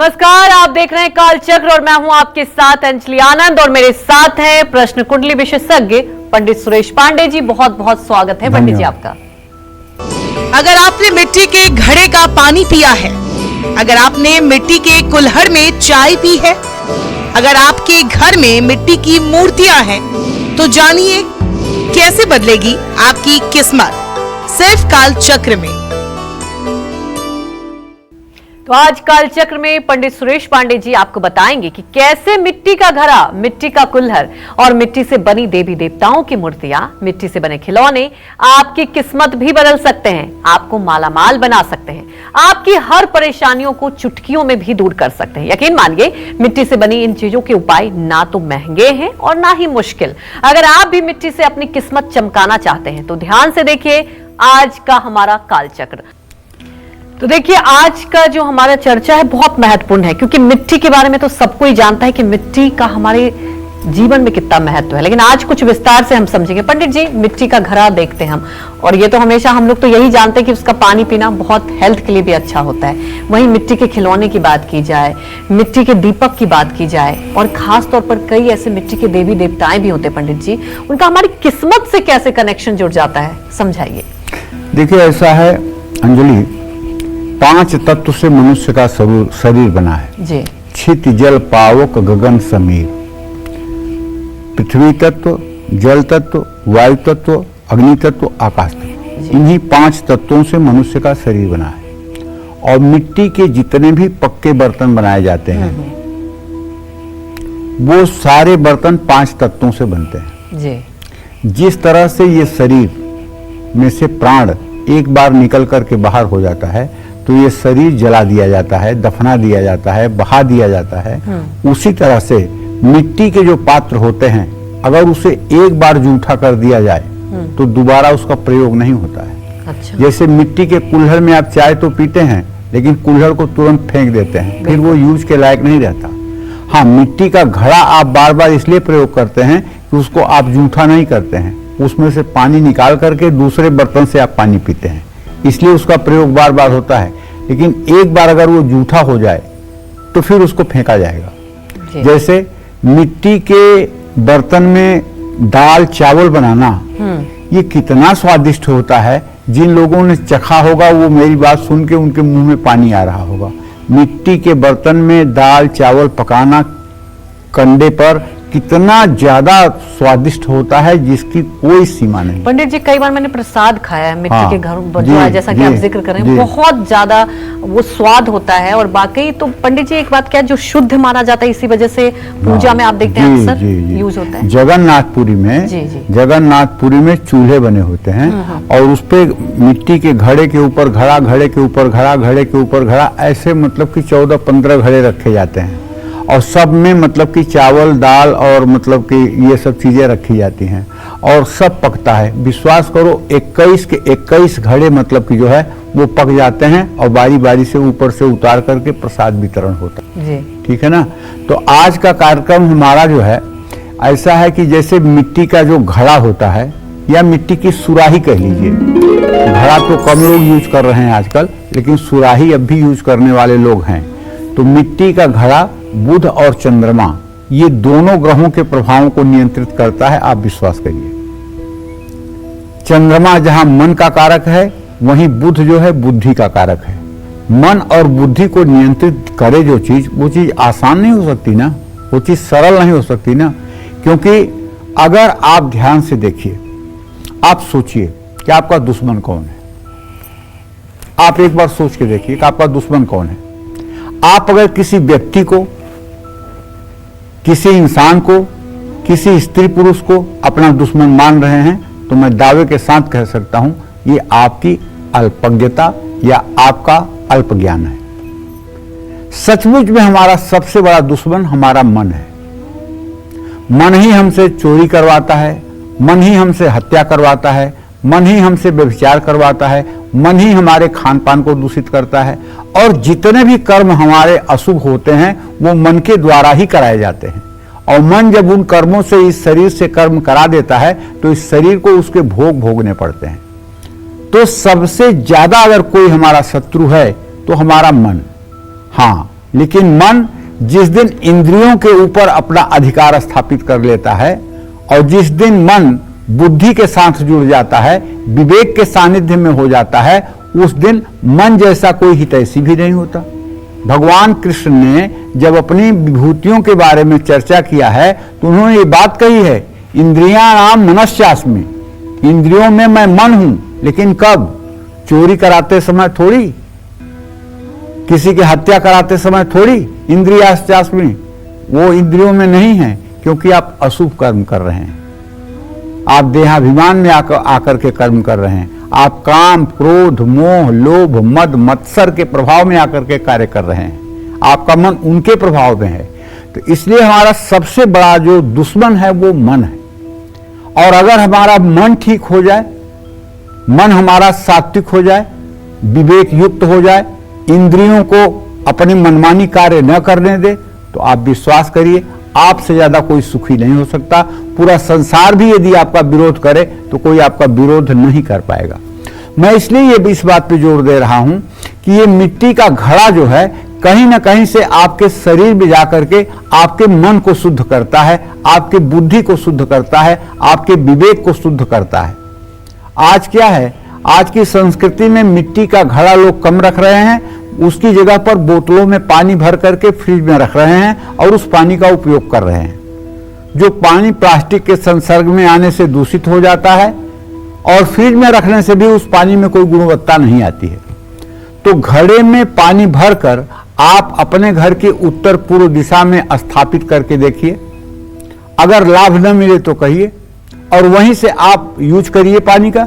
नमस्कार, आप देख रहे हैं कालचक्र और मैं हूं आपके साथ अंजलि आनंद और मेरे साथ हैं प्रश्न कुंडली विशेषज्ञ पंडित सुरेश पांडे जी। बहुत बहुत स्वागत है पंडित जी आपका। अगर आपने मिट्टी के घड़े का पानी पिया है, अगर आपने मिट्टी के कुल्हड़ में चाय पी है, अगर आपके घर में मिट्टी की मूर्तियां हैं, तो जानिए कैसे बदलेगी आपकी किस्मत सिर्फ कालचक्र में। तो आज कालचक्र में पंडित सुरेश पांडे जी आपको बताएंगे कि कैसे मिट्टी का घड़ा, मिट्टी का कुल्हड़ और मिट्टी से बनी देवी देवताओं की मूर्तियां, मिट्टी से बने खिलौने आपकी किस्मत भी बदल सकते हैं, आपको मालामाल बना सकते हैं, आपकी हर परेशानियों को चुटकियों में भी दूर कर सकते हैं। यकीन मानिए, मिट्टी से बनी इन चीजों के उपाय ना तो महंगे हैं और ना ही मुश्किल। अगर आप भी मिट्टी से अपनी किस्मत चमकाना चाहते हैं तो ध्यान से देखिए आज का हमारा कालचक्र। तो देखिए, आज का जो हमारा चर्चा है बहुत महत्वपूर्ण है, क्योंकि मिट्टी के बारे में तो सबको ही जानता है कि मिट्टी का हमारे जीवन में कितना महत्व है, लेकिन आज कुछ विस्तार से हम समझेंगे। पंडित जी, मिट्टी का घड़ा देखते हैं हम, और ये तो हमेशा हम लोग तो यही जानते हैं कि उसका पानी पीना बहुत हेल्थ के लिए भी अच्छा होता है। वहीं मिट्टी के खिलौने की बात की जाए, मिट्टी के दीपक की बात की जाए, और खास तौर पर कई ऐसे मिट्टी के देवी देवताएं भी होते हैं पंडित जी, उनका हमारी किस्मत से कैसे कनेक्शन जुड़ जाता है, समझाइए। देखिए, ऐसा है अंजलि, 5 तत्व से मनुष्य का शरीर बना है जी। छित जल पावक गगन समीर। पृथ्वी तत्व, जल तत्व, वायु तत्व, अग्नि तत्व, आकाश तत्व, इन्हीं 5 तत्वों से मनुष्य का शरीर बना है। और मिट्टी के जितने भी पक्के बर्तन बनाए जाते हैं वो सारे बर्तन 5 तत्वों से बनते हैं जी। जिस तरह से ये शरीर में से प्राण एक बार निकल करके बाहर हो जाता है तो ये शरीर जला दिया जाता है, दफना दिया जाता है, बहा दिया जाता है। उसी तरह से मिट्टी के जो पात्र होते हैं, अगर उसे एक बार जूठा कर दिया जाए तो दोबारा उसका प्रयोग नहीं होता है। अच्छा। जैसे मिट्टी के कुल्हड़ में आप चाय तो पीते हैं, लेकिन कुल्हड़ को तुरंत फेंक देते हैं, फिर वो यूज के लायक नहीं रहता। हाँ, मिट्टी का घड़ा आप बार बार इसलिए प्रयोग करते हैं कि उसको आप जूठा नहीं करते हैं, उसमें से पानी निकाल करके दूसरे बर्तन से आप पानी पीते हैं, इसलिए उसका प्रयोग बार बार होता है। लेकिन एक बार अगर वो जूठा हो जाए तो फिर उसको फेंका जाएगा। जैसे मिट्टी के बर्तन में दाल चावल बनाना, ये कितना स्वादिष्ट होता है। जिन लोगों ने चखा होगा वो मेरी बात सुन के उनके मुंह में पानी आ रहा होगा। मिट्टी के बर्तन में दाल चावल पकाना कंडे पर कितना ज्यादा स्वादिष्ट होता है जिसकी कोई सीमा नहीं। पंडित जी, कई बार मैंने प्रसाद खाया है मिट्टी के घर जो है, जैसा कि आप जिक्र कर रहे हैं, बहुत ज्यादा वो स्वाद होता है। और बाकी तो पंडित जी एक बात क्या, जो शुद्ध माना जाता है, इसी वजह से पूजा में आप देखते हैं अक्सर यूज होता है। जगन्नाथपुरी में चूल्हे बने होते हैं और उस पे मिट्टी के घड़े के ऊपर घड़ा, घड़े के ऊपर घड़ा, घड़े के ऊपर घड़ा, ऐसे मतलब कि 14-15 घड़े रखे जाते हैं और सब में मतलब कि चावल दाल और मतलब कि ये सब चीजें रखी जाती हैं और सब पकता है। विश्वास करो, 21 के 21 घड़े मतलब कि जो है वो पक जाते हैं और बारी बारी से ऊपर से उतार करके प्रसाद वितरण होता है। ठीक है ना। तो आज का कार्यक्रम हमारा जो है ऐसा है कि जैसे मिट्टी का जो घड़ा होता है या मिट्टी की सुराही कह लीजिए, घड़ा तो कम लोग यूज कर रहे हैं आजकल, लेकिन सुराही अब भी यूज करने वाले लोग हैं। तो मिट्टी का घड़ा बुध और चंद्रमा, ये दोनों ग्रहों के प्रभावों को नियंत्रित करता है, आप विश्वास करिए। चंद्रमा जहां मन का कारक है, वहीं बुध जो है बुद्धि का कारक है। मन और बुद्धि को नियंत्रित करे जो चीज, वो चीज आसान नहीं हो सकती ना, वो चीज सरल नहीं हो सकती ना। क्योंकि अगर आप ध्यान से देखिए, आप सोचिए कि आपका दुश्मन कौन है। आप एक बार सोच के देखिए कि आपका दुश्मन कौन है। आप अगर किसी व्यक्ति को, किसी इंसान को, किसी स्त्री पुरुष को अपना दुश्मन मान रहे हैं तो मैं दावे के साथ कह सकता हूं ये आपकी अल्पज्ञता या आपका अल्प ज्ञान है। सचमुच में हमारा सबसे बड़ा दुश्मन हमारा मन है। मन ही हमसे चोरी करवाता है, मन ही हमसे हत्या करवाता है, मन ही हमसे व्यभिचार करवाता है, मन ही हमारे खान पान को दूषित करता है। और जितने भी कर्म हमारे अशुभ होते हैं वो मन के द्वारा ही कराए जाते हैं। और मन जब उन कर्मों से इस शरीर से कर्म करा देता है तो इस शरीर को उसके भोग भोगने पड़ते हैं। तो सबसे ज्यादा अगर कोई हमारा शत्रु है तो हमारा मन। हाँ, लेकिन मन जिस दिन इंद्रियों के ऊपर अपना अधिकार स्थापित कर लेता है और जिस दिन मन बुद्धि के साथ जुड़ जाता है, विवेक के सानिध्य में हो जाता है, उस दिन मन जैसा कोई हितैषी भी नहीं होता। भगवान कृष्ण ने जब अपनी विभूतियों के बारे में चर्चा किया है तो उन्होंने ये बात कही है, इंद्रियाणाम मनश्चास्मि, इंद्रियों में मैं मन हूं, लेकिन कब? चोरी कराते समय थोड़ी, किसी की हत्या कराते समय थोड़ी। इंद्रियाश्चास्मि, वो इंद्रियों में नहीं है, क्योंकि आप अशुभ कर्म कर रहे हैं, आप देहाभिमान में आकर के कर्म कर रहे हैं, आप काम, क्रोध, मोह, लोभ, मद, मत्सर के प्रभाव में आकर के कार्य कर रहे हैं, आपका मन उनके प्रभाव में है। तो इसलिए हमारा सबसे बड़ा जो दुश्मन है वो मन है। और अगर हमारा मन ठीक हो जाए, मन हमारा सात्विक हो जाए, विवेक युक्त हो जाए, इंद्रियों को अपनी मनमानी कार्य न करने दे, तो आप विश्वास करिए आपसे ज्यादा कोई सुखी नहीं हो सकता। पूरा संसार भी यदि आपका विरोध करे तो कोई आपका विरोध नहीं कर पाएगा। मैं इसलिए ये भी इस बात पे जोर दे रहा हूं कि ये मिट्टी का घड़ा जो है कहीं ना कहीं से आपके शरीर में जाकर के आपके मन को शुद्ध करता है, आपके बुद्धि को शुद्ध करता है, आपके विवेक को शुद्ध करता है। आज क्या है, आज की संस्कृति में मिट्टी का घड़ा लोग कम रख रहे हैं, उसकी जगह पर बोतलों में पानी भर करके फ्रिज में रख रहे हैं और उस पानी का उपयोग कर रहे हैं। जो पानी प्लास्टिक के संसर्ग में आने से दूषित हो जाता है और फ्रिज में रखने से भी उस पानी में कोई गुणवत्ता नहीं आती है। तो घड़े में पानी भरकर आप अपने घर के उत्तर पूर्व दिशा में स्थापित करके देखिए, अगर लाभ न मिले तो कहिए, और वहीं से आप यूज करिए पानी का।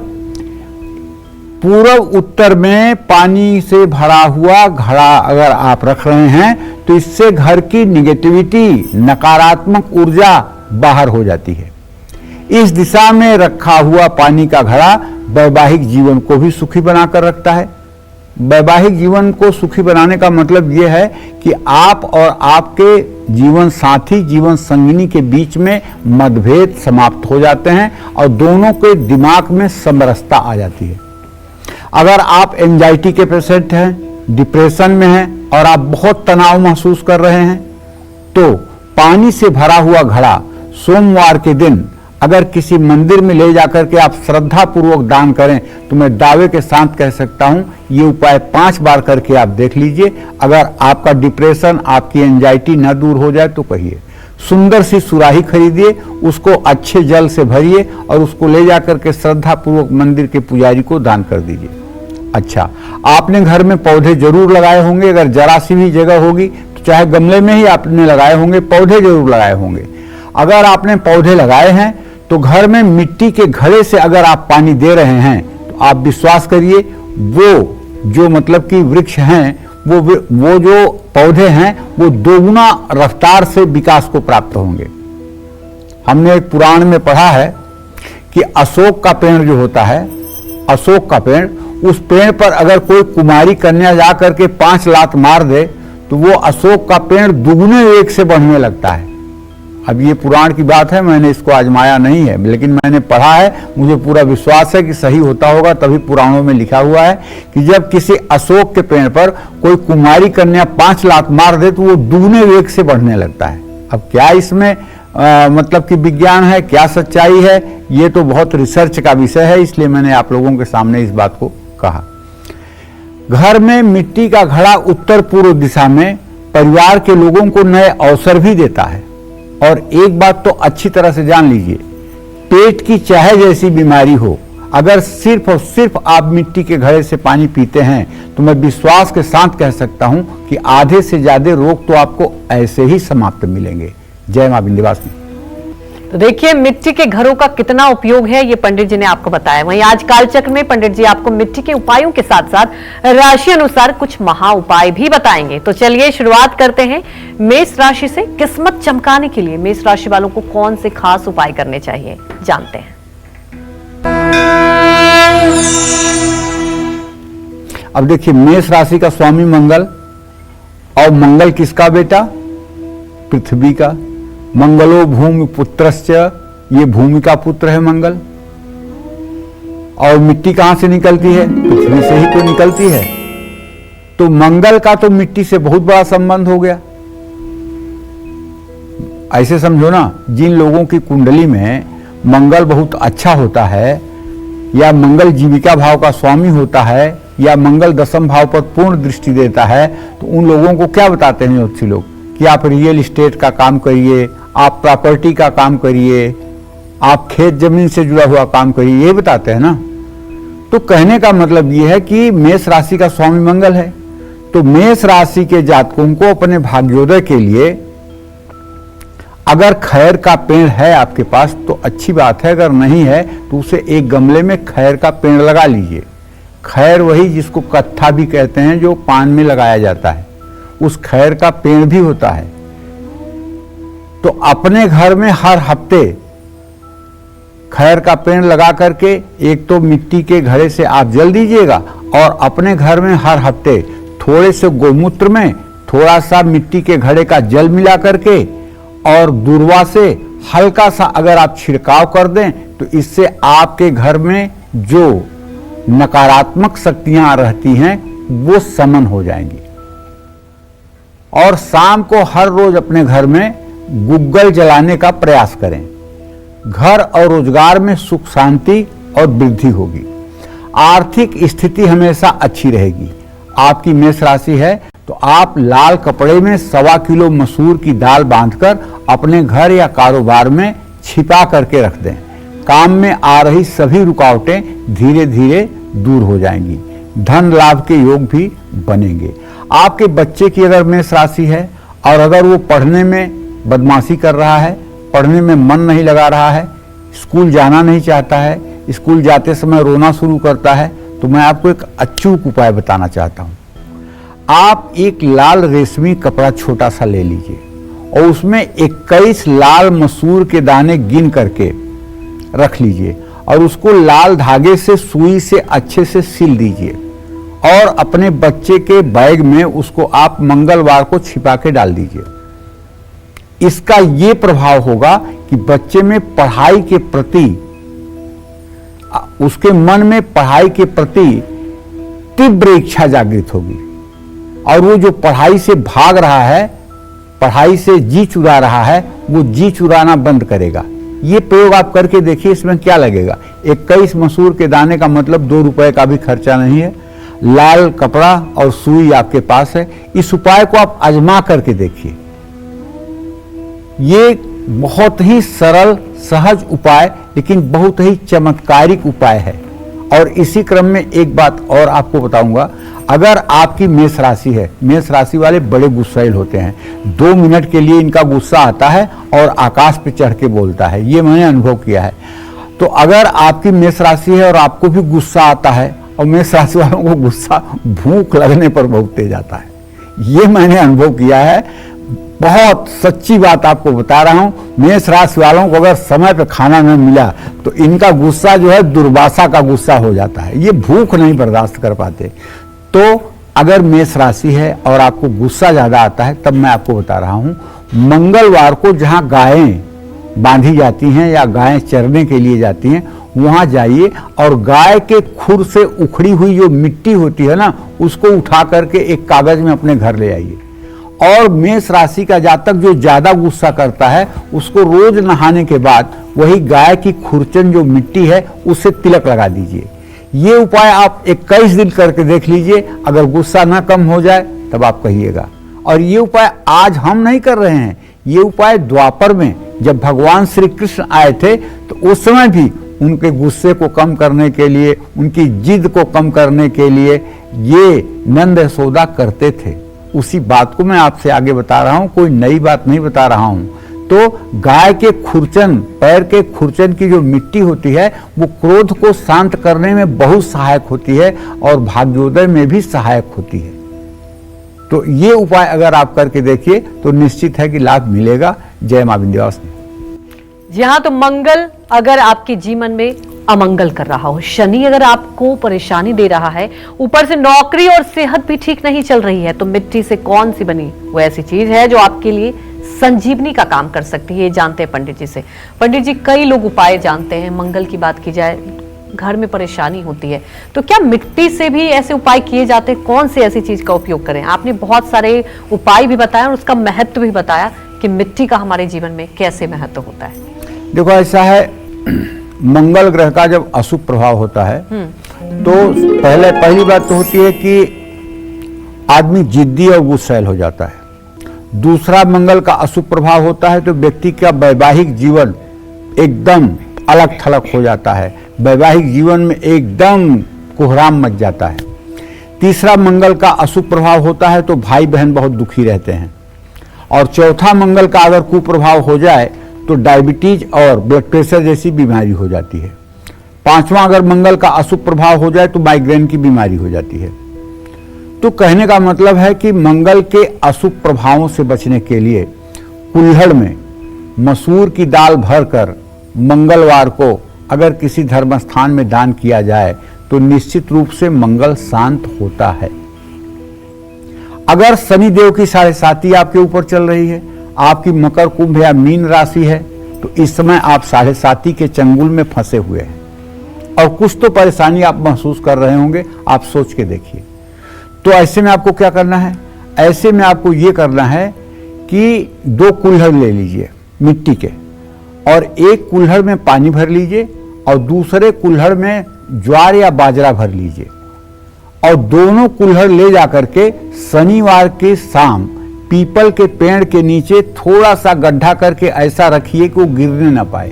पूर्व उत्तर में पानी से भरा हुआ घड़ा अगर आप रख रहे हैं तो इससे घर की निगेटिविटी, नकारात्मक ऊर्जा बाहर हो जाती है। इस दिशा में रखा हुआ पानी का घड़ा वैवाहिक जीवन को भी सुखी बनाकर रखता है। वैवाहिक जीवन को सुखी बनाने का मतलब यह है कि आप और आपके जीवन साथी, जीवन संगिनी के बीच में मतभेद समाप्त हो जाते हैं और दोनों के दिमाग में समरसता आ जाती है। अगर आप एंजाइटी के पेशेंट हैं, डिप्रेशन में हैं और आप बहुत तनाव महसूस कर रहे हैं, तो पानी से भरा हुआ घड़ा सोमवार के दिन अगर किसी मंदिर में ले जाकर के आप श्रद्धा पूर्वक दान करें तो मैं दावे के साथ कह सकता हूं ये उपाय 5 बार करके आप देख लीजिए। अगर आपका डिप्रेशन, आपकी एंजाइटी न दूर हो जाए तो कहिए, सुंदर सी सुराही खरीदिए, उसको अच्छे जल से भरिए और उसको ले जाकर के श्रद्धा पूर्वक मंदिर के पुजारी को दान कर दीजिए। अच्छा, आपने घर में पौधे जरूर लगाए होंगे, अगर जरा सी भी जगह होगी तो चाहे गमले में ही आपने लगाए होंगे, पौधे जरूर लगाए होंगे। अगर आपने पौधे लगाए हैं तो घर में मिट्टी के घड़े से अगर आप पानी दे रहे हैं तो आप विश्वास करिए वो जो मतलब कि वृक्ष हैं, वो जो पौधे हैं वो दोगुना रफ्तार से विकास को प्राप्त होंगे। हमने एक पुराण में पढ़ा है कि अशोक का पेड़ जो होता है, अशोक का पेड़, उस पेड़ पर अगर कोई कुमारी कन्या जा करके 5 लात मार दे तो वो अशोक का पेड़ दुगने वेग से बढ़ने लगता है। अब ये पुराण की बात है, मैंने इसको आजमाया नहीं है, लेकिन मैंने पढ़ा है, मुझे पूरा विश्वास है कि सही होता होगा, तभी पुराणों में लिखा हुआ है कि जब किसी अशोक के पेड़ पर कोई कुमारी कन्या 5 लात मार दे तो वो दुगने वेग से बढ़ने लगता है। अब क्या इसमें मतलब कि विज्ञान है, क्या सच्चाई है, ये तो बहुत रिसर्च का विषय है, इसलिए मैंने आप लोगों के सामने इस बात को कहा। घर में मिट्टी का घड़ा उत्तर पूर्व दिशा में परिवार के लोगों को नए अवसर भी देता है। और एक बात तो अच्छी तरह से जान लीजिए, पेट की चाहे जैसी बीमारी हो, अगर सिर्फ और सिर्फ आप मिट्टी के घड़े से पानी पीते हैं तो मैं विश्वास के साथ कह सकता हूं कि आधे से ज्यादा रोग तो आपको ऐसे ही समाप्त मिलेंगे। जय मां विंध्यवासिनी। तो देखिए मिट्टी के घरों का कितना उपयोग है, ये पंडित जी ने आपको बताया। वहीं आज कालचक्र में पंडित जी आपको मिट्टी के उपायों के साथ साथ राशि अनुसार कुछ महा उपाय भी बताएंगे। तो चलिए शुरुआत करते हैं मेष राशि से। किस्मत चमकाने के लिए मेष राशि वालों को कौन से खास उपाय करने चाहिए, जानते हैं। अब देखिए, मेष राशि का स्वामी मंगल, और मंगल किसका बेटा? पृथ्वी का। मंगलो भूमि पुत्रश्च, ये भूमि का पुत्र है मंगल। और मिट्टी कहां से निकलती है? पृथ्वी से ही तो निकलती है। तो मंगल का तो मिट्टी से बहुत बड़ा संबंध हो गया। ऐसे समझो ना, जिन लोगों की कुंडली में मंगल बहुत अच्छा होता है, या मंगल जीविका भाव का स्वामी होता है, या मंगल दशम भाव पर पूर्ण दृष्टि देता है, तो उन लोगों को क्या बताते हैं ज्योतिषी लोग कि आप रियल एस्टेट का काम करिए, आप प्रॉपर्टी का काम करिए, आप खेत जमीन से जुड़ा हुआ काम करिए, ये बताते हैं ना। तो कहने का मतलब ये है कि मेष राशि का स्वामी मंगल है, तो मेष राशि के जातकों को अपने भाग्योदय के लिए अगर खैर का पेड़ है आपके पास तो अच्छी बात है, अगर नहीं है तो उसे एक गमले में खैर का पेड़ लगा लीजिए। खैर वही जिसको कत्था भी कहते हैं, जो पान में लगाया जाता है, उस खैर का पेड़ भी होता है। तो अपने घर में हर हफ्ते खैर का पेड़ लगा करके एक तो मिट्टी के घड़े से आप जल दीजिएगा, और अपने घर में हर हफ्ते थोड़े से गोमूत्र में थोड़ा सा मिट्टी के घड़े का जल मिला करके और दूर्वा से हल्का सा अगर आप छिड़काव कर दें तो इससे आपके घर में जो नकारात्मक शक्तियां रहती हैं वो समन हो जाएंगी। और शाम को हर रोज अपने घर में गुग्गल जलाने का प्रयास करें। घर और रोजगार में सुख शांति और वृद्धि होगी। आर्थिक स्थिति हमेशा अच्छी रहेगी। आपकी मेष राशि है तो आप लाल कपड़े में 1.25 किलो मसूर की दाल बांधकर अपने घर या कारोबार में छिपा करके रख दें। काम में आ रही सभी रुकावटें धीरे धीरे दूर हो जाएंगी। धन लाभ के योग भी बनेंगे। आपके बच्चे की अगर मेष राशि है और अगर वो पढ़ने में बदमाशी कर रहा है, पढ़ने में मन नहीं लगा रहा है, स्कूल जाना नहीं चाहता है, स्कूल जाते समय रोना शुरू करता है, तो मैं आपको एक अचूक उपाय बताना चाहता हूं। आप एक लाल रेशमी कपड़ा छोटा सा ले लीजिए और उसमें 21 लाल मसूर के दाने गिन करके रख लीजिए और उसको लाल धागे से सुई से अच्छे से सिल दीजिए और अपने बच्चे के बैग में उसको आप मंगलवार को छिपा के डाल दीजिए। इसका ये प्रभाव होगा कि बच्चे में पढ़ाई के प्रति, उसके मन में पढ़ाई के प्रति तीव्र इच्छा जागृत होगी और वो जो पढ़ाई से भाग रहा है, पढ़ाई से जी चुरा रहा है, वो जी चुराना बंद करेगा। ये प्रयोग आप करके देखिए, इसमें क्या लगेगा। 21 मसूर के दाने का मतलब 2 रुपए का भी खर्चा नहीं है। लाल कपड़ा और सुई आपके पास है। इस उपाय को आप आजमा करके देखिए। ये बहुत ही सरल सहज उपाय लेकिन बहुत ही चमत्कारिक उपाय है। और इसी क्रम में एक बात और आपको बताऊंगा, अगर आपकी मेष राशि है, मेष राशि वाले बड़े गुस्सैल होते हैं। 2 मिनट के लिए इनका गुस्सा आता है और आकाश पे चढ़ के बोलता है, ये मैंने अनुभव किया है। तो अगर आपकी मेष राशि है और आपको भी गुस्सा आता है, और मेष राशि वालों को गुस्सा भूख लगने पर बहुत तेज आता है, ये मैंने अनुभव किया है। बहुत सच्ची बात आपको बता रहा हूं। मेष राशि वालों को अगर समय पे खाना न मिला तो इनका गुस्सा जो है दुर्वासा का गुस्सा हो जाता है। ये भूख नहीं बर्दाश्त कर पाते। तो अगर मेष राशि है और आपको गुस्सा ज्यादा आता है, तब मैं आपको बता रहा हूं, मंगलवार को जहां गायें बांधी जाती हैं या गायें चरने के लिए जाती हैं, वहां जाइए और गाय के खुर से उखड़ी हुई जो मिट्टी होती है ना, उसको उठा करके एक कागज में अपने घर ले आइए। और मेष राशि का जातक जो ज्यादा गुस्सा करता है, उसको रोज नहाने के बाद वही गाय की खुरचन जो मिट्टी है उससे तिलक लगा दीजिए। ये उपाय आप 21 दिन करके देख लीजिए। अगर गुस्सा ना कम हो जाए तब आप कहिएगा। और ये उपाय आज हम नहीं कर रहे हैं, ये उपाय द्वापर में जब भगवान श्री कृष्ण आए थे तो उस समय भी उनके गुस्से को कम करने के लिए, उनकी जिद को कम करने के लिए ये नंद यशोदा करते थे। उसी बात को मैं आपसे आगे बता रहा हूं, कोई नई बात नहीं बता रहा हूं। तो गाय के खुरचन, पैर के खुरचन की जो मिट्टी होती है वो क्रोध को शांत करने में बहुत सहायक होती है और भाग्योदय में भी सहायक होती है। तो ये उपाय अगर आप करके देखिए तो निश्चित है कि लाभ मिलेगा। जय मां विंध्यवासिनी। जी हाँ, तो मंगल अगर आपके जीवन में अमंगल कर रहा हो, शनि अगर आपको परेशानी दे रहा है, ऊपर से नौकरी और सेहत भी ठीक नहीं चल रही है, तो मिट्टी से कौन सी बनी वो ऐसी चीज है जो आपके लिए संजीवनी का काम कर सकती है। ये जानते हैं पंडित जी से। पंडित जी, कई लोग उपाय जानते हैं। मंगल की बात की जाए, घर में परेशानी होती है, तो क्या मिट्टी से भी ऐसे उपाय किए जाते हैं? कौन सी ऐसी चीज का उपयोग करें? आपने बहुत सारे उपाय भी बताया और उसका महत्व भी बताया कि मिट्टी का हमारे जीवन में कैसे महत्व होता है। देखो ऐसा है, मंगल ग्रह का जब अशुभ प्रभाव होता है तो पहली बात तो होती है कि आदमी जिद्दी और गुस्सैल हो जाता है। दूसरा, मंगल का अशुभ प्रभाव होता है तो व्यक्ति का वैवाहिक जीवन एकदम अलग थलग हो जाता है, वैवाहिक जीवन में एकदम कोहराम मच जाता है। तीसरा, मंगल का अशुभ प्रभाव होता है तो भाई बहन बहुत दुखी रहते हैं। और चौथा, मंगल का अगर कुप्रभाव हो जाए तो डायबिटीज और ब्लड प्रेशर जैसी बीमारी हो जाती है। पांचवा, अगर मंगल का अशुभ प्रभाव हो जाए तो माइग्रेन की बीमारी हो जाती है। तो कहने का मतलब है कि मंगल के अशुभ प्रभावों से बचने के लिए कुल्हड़ में मसूर की दाल भरकर मंगलवार को अगर किसी धर्म स्थान में दान किया जाए तो निश्चित रूप से मंगल शांत होता है। अगर शनिदेव की 7.5 आपके ऊपर चल रही है, आपकी मकर, कुंभ या मीन राशि है, तो इस समय आप 7.5 के चंगुल में फंसे हुए हैं और कुछ तो परेशानी आप महसूस कर रहे होंगे। आप सोच के देखिए। तो ऐसे में आपको क्या करना है? ऐसे में आपको ये करना है कि 2 कुल्हड़ ले लीजिए मिट्टी के और एक कुल्हड़ में पानी भर लीजिए और दूसरे कुल्हड़ में ज्वार या बाजरा भर लीजिए और दोनों कुल्हड़ ले जाकर के शनिवार के शाम पीपल के पेड़ के नीचे थोड़ा सा गड्ढा करके ऐसा रखिए कि वो गिरने ना पाए।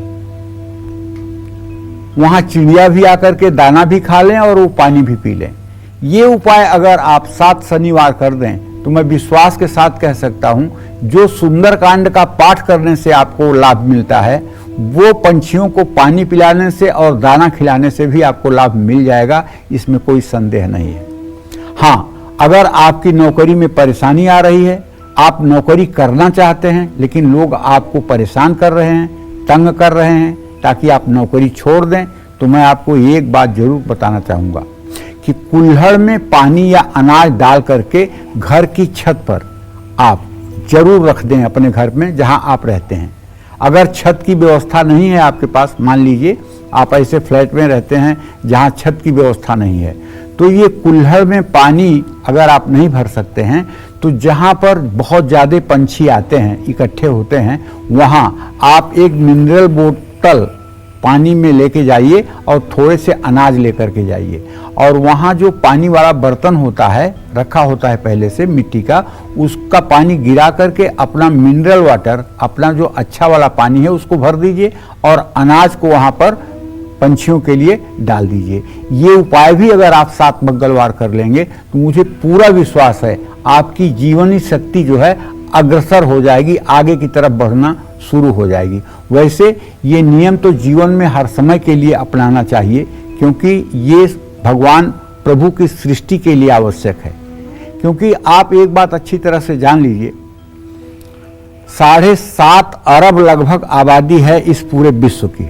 वहां चिड़िया भी आकर के दाना भी खा लें और वो पानी भी पी लें। ये उपाय अगर आप 7 शनिवार कर दें तो मैं विश्वास के साथ कह सकता हूं, जो सुंदरकांड का पाठ करने से आपको लाभ मिलता है वो पंछियों को पानी पिलाने से और दाना खिलाने से भी आपको लाभ मिल जाएगा। इसमें कोई संदेह नहीं है। हाँ, अगर आपकी नौकरी में परेशानी आ रही है, आप नौकरी करना चाहते हैं लेकिन लोग आपको परेशान कर रहे हैं, तंग कर रहे हैं ताकि आप नौकरी छोड़ दें, तो मैं आपको एक बात जरूर बताना चाहूँगा कि कुल्हड़ में पानी या अनाज डाल करके घर की छत पर आप जरूर रख दें अपने घर में जहां आप रहते हैं। अगर छत की व्यवस्था नहीं है आपके पास, मान लीजिए आप ऐसे फ्लैट में रहते हैं जहां छत की व्यवस्था नहीं है, तो ये कुल्हड़ में पानी अगर आप नहीं भर सकते हैं तो जहां पर बहुत ज़्यादा पंछी आते हैं, इकट्ठे होते हैं, वहां आप एक मिनरल बोतल पानी में लेके जाइए और थोड़े से अनाज लेकर के जाइए और वहाँ जो पानी वाला बर्तन होता है, रखा होता है पहले से मिट्टी का, उसका पानी गिरा करके अपना मिनरल वाटर, अपना जो अच्छा वाला पानी है उसको भर दीजिए और अनाज को वहाँ पर पंछियों के लिए डाल दीजिए। ये उपाय भी अगर आप 7 मंगलवार कर लेंगे तो मुझे पूरा विश्वास है आपकी जीवनी शक्ति जो है अग्रसर हो जाएगी, आगे की तरफ बढ़ना शुरू हो जाएगी। वैसे ये नियम तो जीवन में हर समय के लिए अपनाना चाहिए क्योंकि ये भगवान प्रभु की सृष्टि के लिए आवश्यक है। क्योंकि आप एक बात अच्छी तरह से जान लीजिए, 7.5 अरब लगभग आबादी है इस पूरे विश्व की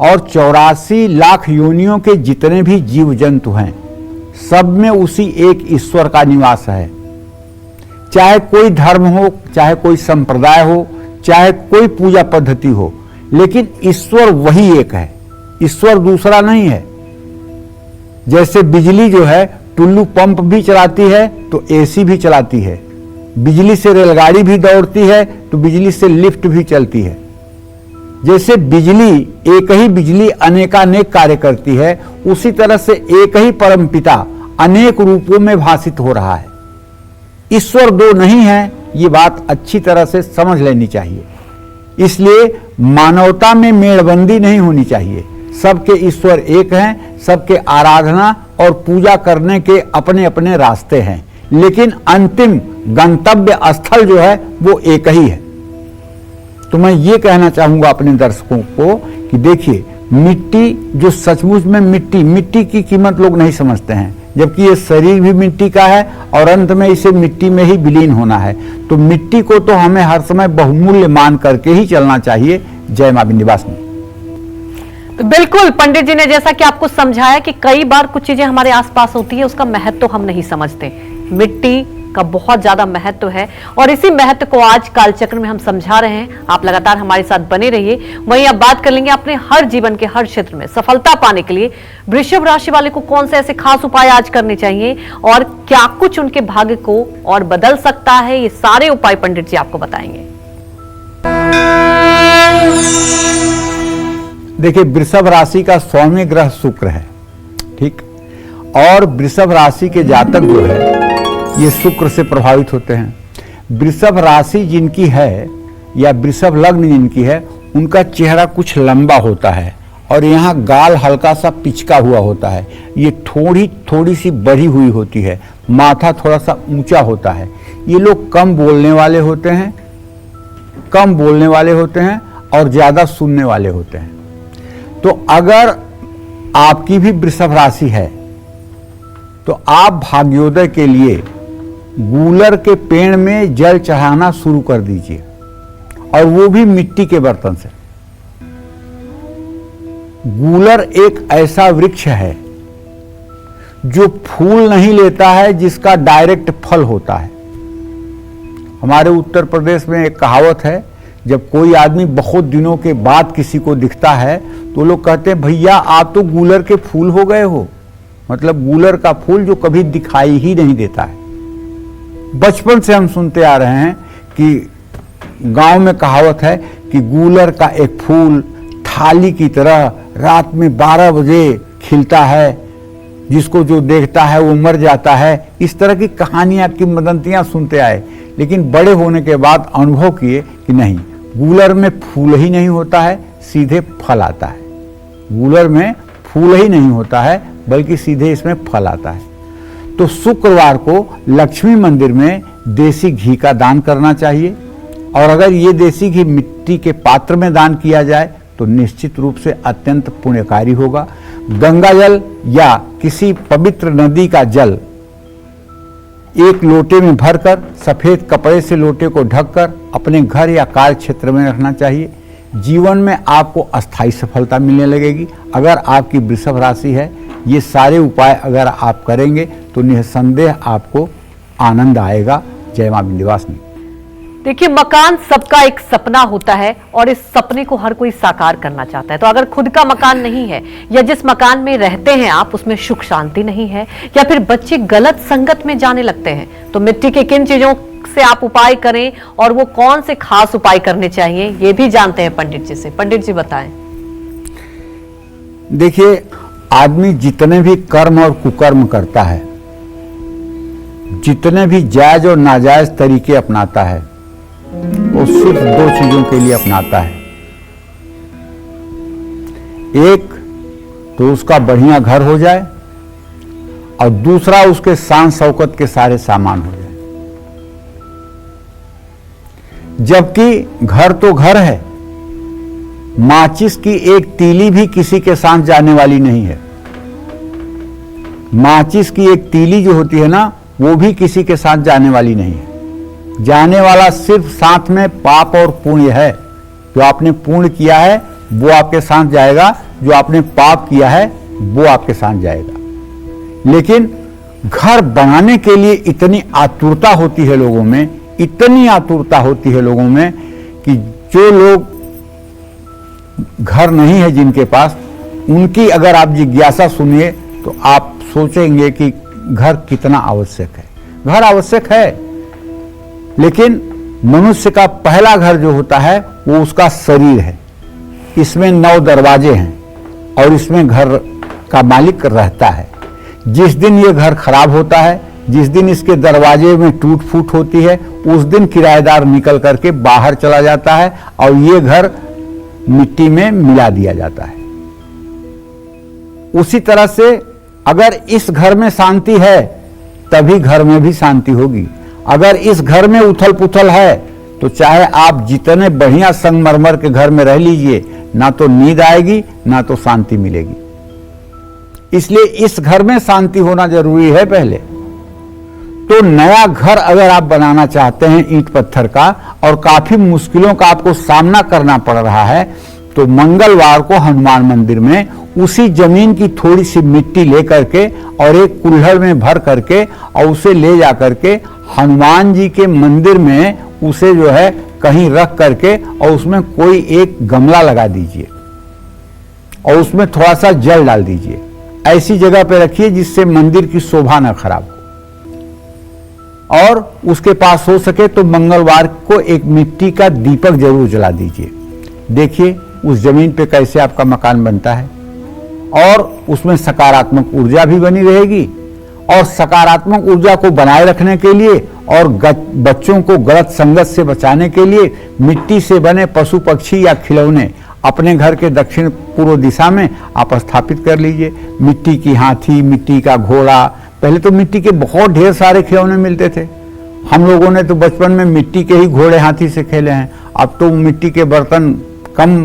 और 84 लाख योनियों के जितने भी जीव जंतु हैं सब में उसी एक ईश्वर का निवास है। चाहे कोई धर्म हो, चाहे कोई संप्रदाय हो, चाहे कोई पूजा पद्धति हो, लेकिन ईश्वर वही एक है, ईश्वर दूसरा नहीं है। जैसे बिजली जो है टुल्लू पंप भी चलाती है तो एसी भी चलाती है, बिजली से रेलगाड़ी भी दौड़ती है तो बिजली से लिफ्ट भी चलती है। जैसे बिजली, एक ही बिजली अनेकानेक कार्य करती है, उसी तरह से एक ही परमपिता अनेक रूपों में भाषित हो रहा है। ईश्वर 2 नहीं है, ये बात अच्छी तरह से समझ लेनी चाहिए। इसलिए मानवता में मेड़बंदी नहीं होनी चाहिए। सबके ईश्वर एक हैं, सबके आराधना और पूजा करने के अपने अपने रास्ते हैं, लेकिन अंतिम गंतव्य स्थल जो है वो एक ही है। तो मैं ये कहना चाहूंगा अपने दर्शकों को कि देखिए, मिट्टी जो सचमुच में मिट्टी की कीमत लोग नहीं समझते हैं, जबकि ये शरीर भी मिट्टी का है और अंत में इसे मिट्टी में ही विलीन होना है। तो मिट्टी को तो हमें हर समय बहुमूल्य मान करके ही चलना चाहिए। जय मां विंध्यवासिनी। तो बिल्कुल पंडित जी ने जैसा कि आपको समझाया कि कई बार कुछ चीजें हमारे आसपास होती है, उसका महत्व तो हम नहीं समझते। मिट्टी का बहुत ज्यादा महत्व है और इसी महत्व को आज कालचक्र में हम समझा रहे हैं। आप लगातार हमारे साथ बने रहिए। वहीं अब बात कर लेंगे अपने हर जीवन के हर क्षेत्र में सफलता पाने के लिए वृषभ राशि वाले को कौन से ऐसे खास उपाय आज करने चाहिए और क्या कुछ उनके भाग्य को और बदल सकता है। ये सारे उपाय पंडित जी आपको बताएंगे। देखिए, वृषभ राशि का 100वें ग्रह शुक्र है, ठीक। और वृषभ राशि के जातक जो है ये शुक्र से प्रभावित होते हैं। वृषभ राशि जिनकी है या वृषभ लग्न जिनकी है उनका चेहरा कुछ लंबा होता है और यहाँ गाल हल्का सा पिचका हुआ होता है। ये थोड़ी सी बढ़ी हुई होती है, माथा थोड़ा सा ऊंचा होता है। ये लोग कम बोलने वाले होते हैं और ज्यादा सुनने वाले होते हैं। तो अगर आपकी भी वृषभ राशि है तो आप भाग्योदय के लिए गूलर के पेड़ में जल चढ़ाना शुरू कर दीजिए और वो भी मिट्टी के बर्तन से। गूलर एक ऐसा वृक्ष है जो फूल नहीं लेता है, जिसका डायरेक्ट फल होता है। हमारे उत्तर प्रदेश में एक कहावत है, जब कोई आदमी बहुत दिनों के बाद किसी को दिखता है तो लोग कहते हैं भैया आप तो गूलर के फूल हो गए हो। मतलब गूलर का फूल जो कभी दिखाई ही नहीं देता है। बचपन से हम सुनते आ रहे हैं कि गांव में कहावत है कि गूलर का एक फूल थाली की तरह रात में 12 बजे खिलता है, जिसको जो देखता है वो मर जाता है। इस तरह की कहानियां, किंवदंतियां सुनते आए, लेकिन बड़े होने के बाद अनुभव किए कि नहीं, गूलर में फूल ही नहीं होता है, सीधे फल आता है। गूलर में फूल ही नहीं होता है बल्कि सीधे इसमें फल आता है। तो शुक्रवार को लक्ष्मी मंदिर में देसी घी का दान करना चाहिए और अगर ये देसी घी मिट्टी के पात्र में दान किया जाए तो निश्चित रूप से अत्यंत पुण्यकारी होगा। गंगा जल या किसी पवित्र नदी का जल एक लोटे में भरकर सफेद कपड़े से लोटे को ढककर अपने घर या कार्य क्षेत्र में रखना चाहिए। जीवन में आपको अस्थायी सफलता मिलने लगेगी। अगर आपकी वृषभ राशि है, ये सारे उपाय अगर आप करेंगे तो निसंदेह आपको आनंद आएगा। जय मां विंध्यवासिनी। देखिए, मकान सबका एक सपना होता है और इस सपने को हर कोई साकार करना चाहता है। तो अगर खुद का मकान नहीं है या जिस मकान में रहते हैं आप उसमें सुख शांति नहीं है या फिर बच्चे गलत संगत में जाने लगते हैं, तो मिट्टी के किन चीजों से आप उपाय करें और वो कौन से खास उपाय करने चाहिए ये भी जानते हैं पंडित जी से। पंडित जी बताएं। देखिए, आदमी जितने भी कर्म और कुकर्म करता है, जितने भी जायज और नाजायज तरीके अपनाता है, वो सिर्फ 2 चीजों के लिए अपनाता है। एक तो उसका बढ़िया घर हो जाए और दूसरा उसके शान शौकत के सारे सामान हो जाए। जबकि घर तो घर है, माचिस की एक तीली भी किसी के साथ जाने वाली नहीं है। माचिस की एक तीली जो होती है ना, वो भी किसी के साथ जाने वाली नहीं है। जाने वाला सिर्फ साथ में पाप और पुण्य है। जो आपने पुण्य किया है वो आपके साथ जाएगा, जो आपने पाप किया है वो आपके साथ जाएगा। लेकिन घर बनाने के लिए इतनी आतुरता होती है लोगों में, इतनी आतुरता होती है लोगों में कि जो लोग घर नहीं है जिनके पास, उनकी अगर आप जिज्ञासा सुनिए तो आप सोचेंगे कि घर कितना आवश्यक है। घर आवश्यक है, लेकिन मनुष्य का पहला घर जो होता है वो उसका शरीर है। इसमें 9 दरवाजे हैं और इसमें घर का मालिक रहता है। जिस दिन ये घर खराब होता है, जिस दिन इसके दरवाजे में टूट फूट होती है, उस दिन किराएदार निकल करके बाहर चला जाता है और ये घर मिट्टी में मिला दिया जाता है। उसी तरह से अगर इस घर में शांति है तभी घर में भी शांति होगी। अगर इस घर में उथल पुथल है तो चाहे आप जितने बढ़िया संगमरमर के घर में रह लीजिए, ना तो नींद आएगी ना तो शांति मिलेगी। इसलिए इस घर में शांति होना जरूरी है पहले। तो नया घर अगर आप बनाना चाहते हैं ईंट पत्थर का और काफी मुश्किलों का आपको सामना करना पड़ रहा है, तो मंगलवार को हनुमान मंदिर में उसी जमीन की थोड़ी सी मिट्टी ले करके और एक कुल्हड़ में भर करके और उसे ले जा करके हनुमान जी के मंदिर में उसे जो है कहीं रख करके और उसमें कोई एक गमला लगा दीजिए और उसमें थोड़ा सा जल डाल दीजिए। ऐसी जगह पे रखिए जिससे मंदिर की शोभा न खराब हो। और उसके पास हो सके तो मंगलवार को एक मिट्टी का दीपक जरूर जला दीजिए। देखिए उस जमीन पे कैसे आपका मकान बनता है और उसमें सकारात्मक ऊर्जा भी बनी रहेगी। और सकारात्मक ऊर्जा को बनाए रखने के लिए और बच्चों को गलत संगत से बचाने के लिए मिट्टी से बने पशु पक्षी या खिलौने अपने घर के दक्षिण पूर्व दिशा में आप स्थापित कर लीजिए। मिट्टी की हाथी, मिट्टी का घोड़ा, पहले तो मिट्टी के बहुत ढेर सारे खिलौने मिलते थे। हम लोगों ने तो बचपन में मिट्टी के ही घोड़े हाथी से खेले हैं। अब तो मिट्टी के बर्तन कम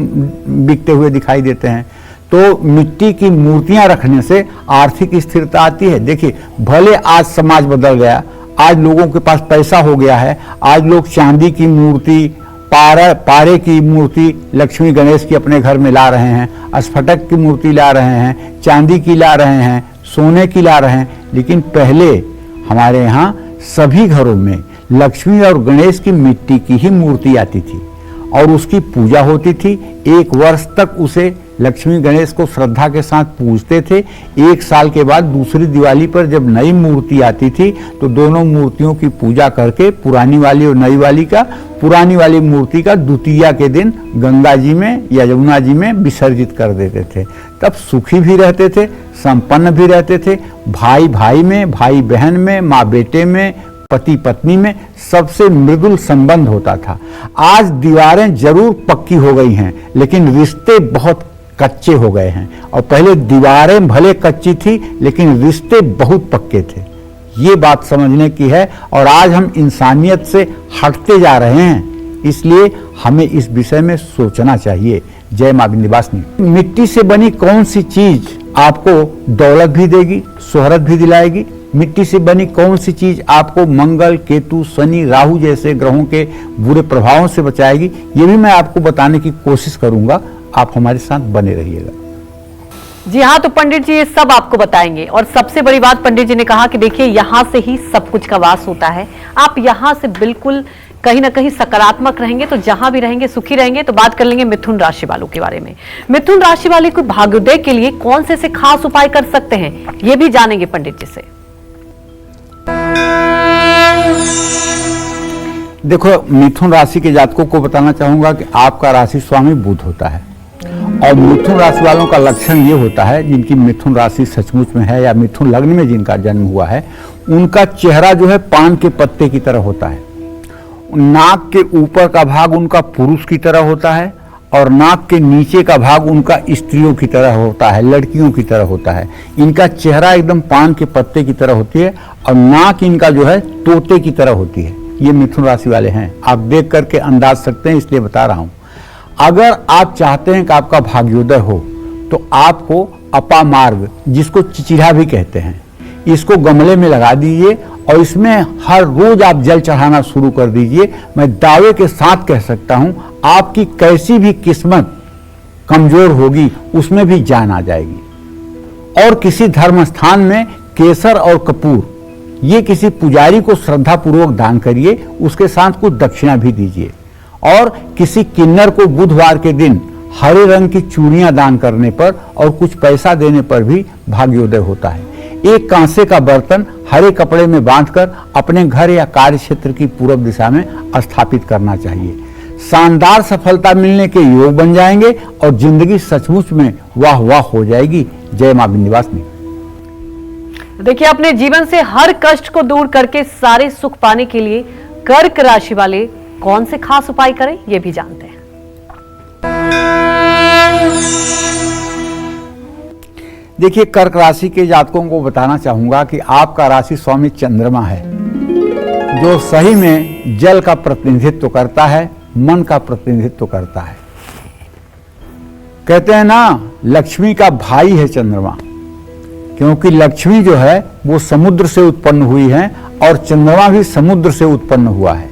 बिकते हुए दिखाई देते हैं। तो मिट्टी की मूर्तियां रखने से आर्थिक स्थिरता आती है। देखिए भले आज समाज बदल गया, आज लोगों के पास पैसा हो गया है, आज लोग चांदी की मूर्ति, पारे की मूर्ति लक्ष्मी गणेश की अपने घर में ला रहे हैं, स्फटिक की मूर्ति ला रहे हैं, चांदी की ला रहे हैं, सोने की ला रहे हैं। लेकिन पहले हमारे यहाँ सभी घरों में लक्ष्मी और गणेश की मिट्टी की ही मूर्ति आती थी और उसकी पूजा होती थी। एक वर्ष तक उसे लक्ष्मी गणेश को श्रद्धा के साथ पूजते थे। एक साल के बाद दूसरी दिवाली पर जब नई मूर्ति आती थी तो दोनों मूर्तियों की पूजा करके पुरानी वाली और नई वाली का, पुरानी वाली मूर्ति का द्वितीया के दिन गंगा जी में या यमुना जी में विसर्जित कर देते थे। तब सुखी भी रहते थे, संपन्न भी रहते थे। भाई भाई में, भाई बहन में, माँ बेटे में, पति पत्नी में सबसे मृदुल संबंध होता था। आज दीवारें जरूर पक्की हो गई हैं लेकिन रिश्ते बहुत कच्चे हो गए हैं। और पहले दीवारें भले कच्ची थी लेकिन रिश्ते बहुत पक्के थे। ये बात समझने की है और आज हम इंसानियत से हटते जा रहे हैं, इसलिए हमें इस विषय में सोचना चाहिए। जय मां विंध्यवासिनी। मिट्टी से बनी कौन सी चीज आपको दौलत भी देगी, शोहरत भी दिलाएगी? मिट्टी से बनी कौन सी चीज आपको मंगल, केतु, शनि, राहु जैसे ग्रहों के बुरे प्रभावों से बचाएगी? ये भी मैं आपको बताने की कोशिश करूंगा। आप हमारे साथ बने रहिएगा। जी हाँ, तो पंडित जी ये सब आपको बताएंगे। और सबसे बड़ी बात पंडित जी ने कहा कि देखिए यहाँ से ही सब कुछ का वास होता है। आप यहाँ से बिल्कुल कहीं ना कहीं सकारात्मक रहेंगे तो जहां भी रहेंगे सुखी रहेंगे। तो बात कर लेंगे मिथुन राशि वालों के बारे में। मिथुन राशि वाले को भाग्योदय के लिए कौन से खास उपाय कर सकते हैं, ये भी जानेंगे पंडित जी से। देखो, मिथुन राशि के जातकों को बताना चाहूंगा कि आपका राशि स्वामी बुध होता है और मिथुन राशि वालों का लक्षण ये होता है, जिनकी मिथुन राशि सचमुच में है या मिथुन लग्न में जिनका जन्म हुआ है, उनका चेहरा जो है पान के पत्ते की तरह होता है। नाक के ऊपर का भाग उनका पुरुष की तरह होता है और नाक के नीचे का भाग उनका स्त्रियों की तरह होता है, लड़कियों की तरह होता है। इनका चेहरा एकदम पान के पत्ते की तरह होती है और नाक इनका जो है तोते की तरह होती है। ये मिथुन राशि वाले हैं, आप देख करके अंदाज सकते हैं, इसलिए बता रहा हूं। अगर आप चाहते हैं कि आपका भाग्योदय हो तो आपको अपामार्ग, जिसको चिचिरा भी कहते हैं, इसको गमले में लगा दीजिए और इसमें हर रोज आप जल चढ़ाना शुरू कर दीजिए। मैं दावे के साथ कह सकता हूं आपकी कैसी भी किस्मत कमजोर होगी उसमें भी जान आ जाएगी। और किसी धर्म स्थान में केसर और कपूर, ये किसी पुजारी को श्रद्धा पूर्वक दान करिए, उसके साथ कुछ दक्षिणा भी दीजिए। और किसी किन्नर को बुधवार के दिन हरे रंग की चूड़ियां दान करने पर और कुछ पैसा देने पर भी भाग्योदय होता है। एक कांसे का बर्तन हरे कपड़े में बांधकर अपने घर या कार्य क्षेत्र की पूर्व दिशा में स्थापित करना चाहिए। शानदार सफलता मिलने के योग बन जाएंगे और जिंदगी सचमुच में वाह वाह हो जाएगी। जय मां विंध्यवासिनी। देखिए, अपने जीवन से हर कष्ट को दूर करके सारे सुख पाने के लिए कर्क राशि वाले कौन से खास उपाय करें, ये भी जानते हैं। देखिए, कर्क राशि के जातकों को बताना चाहूंगा कि आपका राशि स्वामी चंद्रमा है, जो सही में जल का प्रतिनिधित्व करता है, मन का प्रतिनिधित्व करता है। कहते हैं ना, लक्ष्मी का भाई है चंद्रमा, क्योंकि लक्ष्मी जो है वो समुद्र से उत्पन्न हुई है और चंद्रमा भी समुद्र से उत्पन्न हुआ है।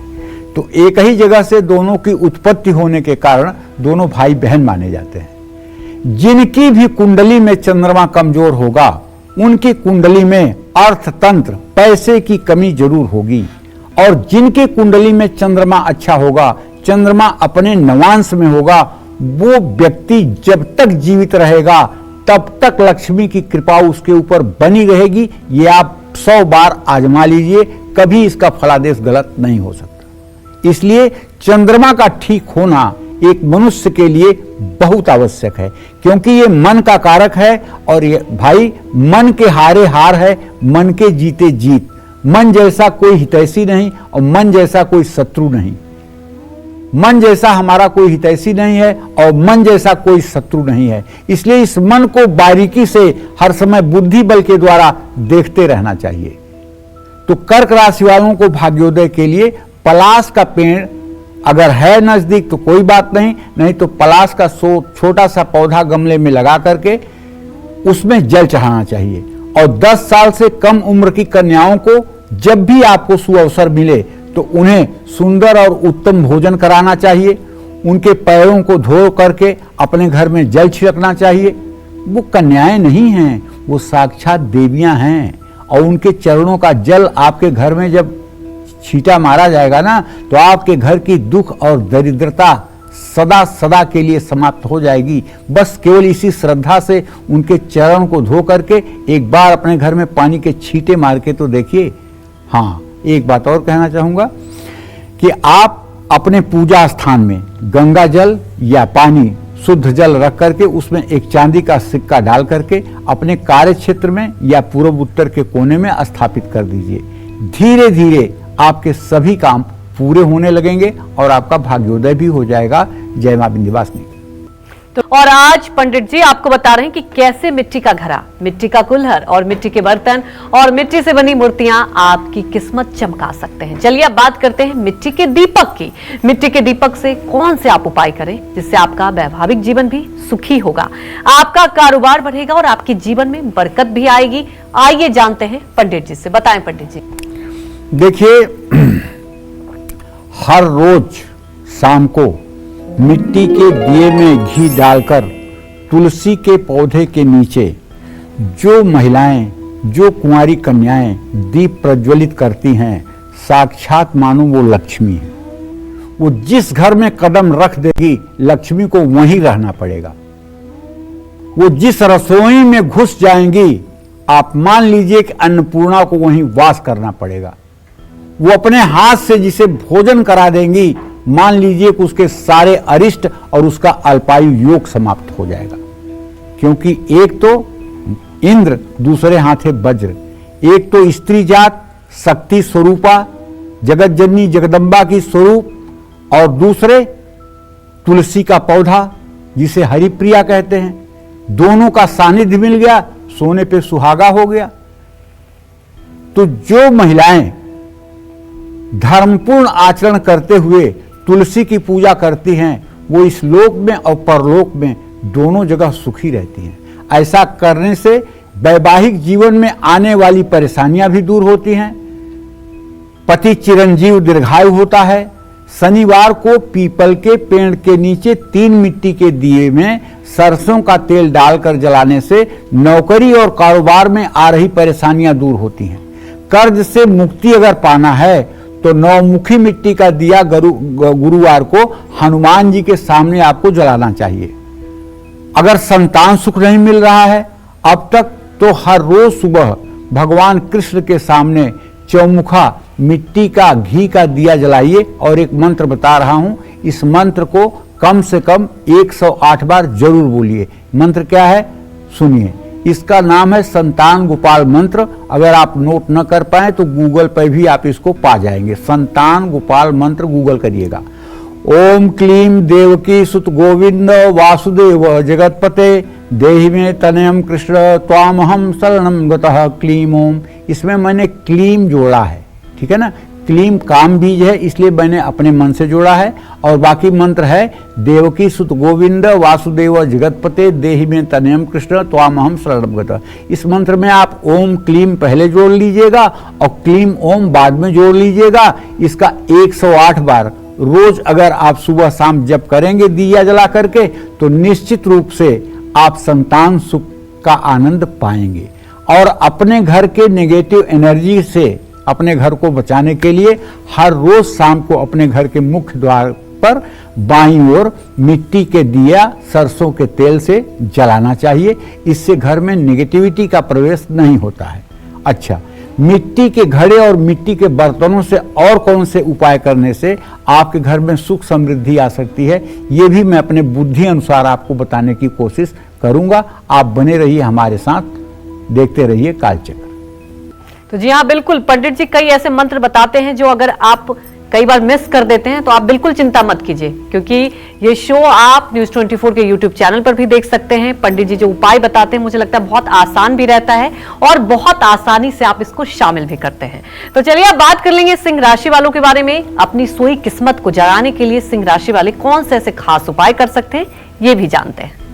तो एक ही जगह से दोनों की उत्पत्ति होने के कारण दोनों भाई बहन माने जाते हैं। जिनकी भी कुंडली में चंद्रमा कमजोर होगा उनकी कुंडली में अर्थतंत्र पैसे की कमी जरूर होगी, और जिनकी कुंडली में चंद्रमा अच्छा होगा, चंद्रमा अपने नवांश में होगा, वो व्यक्ति जब तक जीवित रहेगा तब तक लक्ष्मी की कृपा उसके ऊपर बनी रहेगी। ये आप 100 बार आजमा लीजिए, कभी इसका फलादेश गलत नहीं हो सकता। इसलिए चंद्रमा का ठीक होना एक मनुष्य के लिए बहुत आवश्यक है, क्योंकि ये मन का कारक है, और ये भाई मन के हारे हार है, मन के जीते जीत। मन जैसा कोई हितैषी नहीं और मन जैसा कोई शत्रु नहीं। मन जैसा हमारा कोई हितैषी नहीं है और मन जैसा कोई शत्रु नहीं है। इसलिए इस मन को बारीकी से हर समय बुद्धि बल के द्वारा देखते रहना चाहिए। तो कर्क राशि वालों को भाग्योदय के लिए पलाश का पेड़ अगर है नजदीक तो कोई बात नहीं, नहीं तो पलाश का छोटा सा पौधा गमले में लगा करके उसमें जल चढ़ाना चाहिए। और 10 साल से कम उम्र की कन्याओं को जब भी आपको सुअवसर मिले तो उन्हें सुंदर और उत्तम भोजन कराना चाहिए। उनके पैरों को धो करके अपने घर में जल छिड़कना चाहिए। वो कन्याएं नहीं हैं, वो साक्षात देवियां हैं, और उनके चरणों का जल आपके घर में जब छींटा मारा जाएगा ना, तो आपके घर की दुख और दरिद्रता सदा सदा के लिए समाप्त हो जाएगी। बस केवल इसी श्रद्धा से उनके चरण को धो करके एक बार अपने घर में पानी के छींटे मार के तो देखिए। हाँ, एक बात और कहना चाहूंगा कि आप अपने पूजा स्थान में गंगा जल या पानी शुद्ध जल रख करके उसमें एक चांदी का सिक्का डाल करके अपने कार्य क्षेत्र में या पूर्व उत्तर के कोने में स्थापित कर दीजिए। धीरे धीरे आपके सभी काम पूरे होने लगेंगे और आपका भाग्योदय भी हो जाएगा। जय मां विंध्यवासिनी। तो और आज पंडित जी आपको बता रहे हैं कि कैसे मिट्टी का घड़ा, मिट्टी का कुल्हड़ और मिट्टी के बर्तन और मिट्टी से बनी मूर्तियां आपकी किस्मत चमका सकते हैं। चलिए अब बात करते हैं मिट्टी के दीपक की। मिट्टी के दीपक से कौन से आप उपाय करें जिससे आपका वैवाहिक जीवन भी सुखी होगा, आपका कारोबार बढ़ेगा और आपके जीवन में बरकत भी आएगी। आइए जानते हैं पंडित जी से। बताएं पंडित जी। देखिए, हर रोज शाम को मिट्टी के दिए में घी डालकर तुलसी के पौधे के नीचे जो महिलाएं, जो कुंवारी कन्याएं दीप प्रज्वलित करती हैं, साक्षात मानो वो लक्ष्मी है। वो जिस घर में कदम रख देगी लक्ष्मी को वहीं रहना पड़ेगा। वो जिस रसोई में घुस जाएंगी आप मान लीजिए कि अन्नपूर्णा को वहीं वास करना पड़ेगा। वो अपने हाथ से जिसे भोजन करा देंगी मान लीजिए कि उसके सारे अरिष्ट और उसका अल्पायु योग समाप्त हो जाएगा। क्योंकि एक तो इंद्र, दूसरे हाथ है वज्र। एक तो स्त्री जात शक्ति स्वरूपा जगत जननी जगदम्बा की स्वरूप, और दूसरे तुलसी का पौधा जिसे हरिप्रिया कहते हैं। दोनों का सानिध्य मिल गया, सोने पे सुहागा हो गया। तो जो महिलाएं धर्मपूर्ण आचरण करते हुए तुलसी की पूजा करती हैं वो इस लोक में और परलोक में दोनों जगह सुखी रहती हैं। ऐसा करने से वैवाहिक जीवन में आने वाली परेशानियां भी दूर होती हैं, पति चिरंजीव दीर्घायु होता है। शनिवार को पीपल के पेड़ के नीचे 3 मिट्टी के दिए में सरसों का तेल डालकर जलाने से नौकरी और कारोबार में आ रही परेशानियां दूर होती हैं। कर्ज से मुक्ति अगर पाना है तो 9मुखी मिट्टी का दिया गुरुवार को हनुमान जी के सामने आपको जलाना चाहिए। अगर संतान सुख नहीं मिल रहा है अब तक, तो हर रोज सुबह भगवान कृष्ण के सामने चौमुखा मिट्टी का घी का दिया जलाइए। और एक मंत्र बता रहा हूं, इस मंत्र को कम से कम 108 बार जरूर बोलिए। मंत्र क्या है सुनिए, इसका नाम है संतान गोपाल मंत्र। अगर आप नोट न कर पाए तो गूगल पर भी आप इसको पा जाएंगे। संतान गोपाल मंत्र गूगल करिएगा। ओम क्लीम देवकी सुत गोविंद वासुदेव जगतपते देहि में तनयम कृष्ण त्वामहम शरणम गतः क्लीम ओम। इसमें मैंने क्लीम जोड़ा है, ठीक है ना। क्लीम काम बीज है, इसलिए मैंने अपने मन से जोड़ा है। और बाकी मंत्र है देवकी सुत गोविंद वासुदेव जगतपते देहि में तनयम कृष्ण त्वामहम शरणम गतः। इस मंत्र में आप ओम क्लीम पहले जोड़ लीजिएगा और क्लीम ओम बाद में जोड़ लीजिएगा। इसका 108 बार रोज अगर आप सुबह शाम जप करेंगे दिया जला करके, तो निश्चित रूप से आप संतान सुख का आनंद पाएंगे। और अपने घर के नेगेटिव एनर्जी से अपने घर को बचाने के लिए हर रोज शाम को अपने घर के मुख्य द्वार पर बाईं ओर मिट्टी के दिया सरसों के तेल से जलाना चाहिए। इससे घर में नेगेटिविटी का प्रवेश नहीं होता है। अच्छा, मिट्टी के घड़े और मिट्टी के बर्तनों से और कौन से उपाय करने से आपके घर में सुख समृद्धि आ सकती है, ये भी मैं अपने बुद्धि अनुसार आपको बताने की कोशिश करूंगा। आप बने रहिए हमारे साथ, देखते रहिए कालचक्र। तो जी हाँ, बिल्कुल पंडित जी कई ऐसे मंत्र बताते हैं जो अगर आप कई बार मिस कर देते हैं तो आप बिल्कुल चिंता मत कीजिए, क्योंकि ये शो आप न्यूज़ 24 के यूट्यूब चैनल पर भी देख सकते हैं। पंडित जी जो उपाय बताते हैं मुझे लगता है बहुत आसान भी रहता है और बहुत आसानी से आप इसको शामिल भी करते हैं। तो चलिए अब बात कर लेंगे सिंह राशि वालों के बारे में। अपनी सोई किस्मत को जगाने के लिए सिंह राशि वाले कौन से ऐसे खास उपाय कर सकते हैं, ये भी जानते हैं।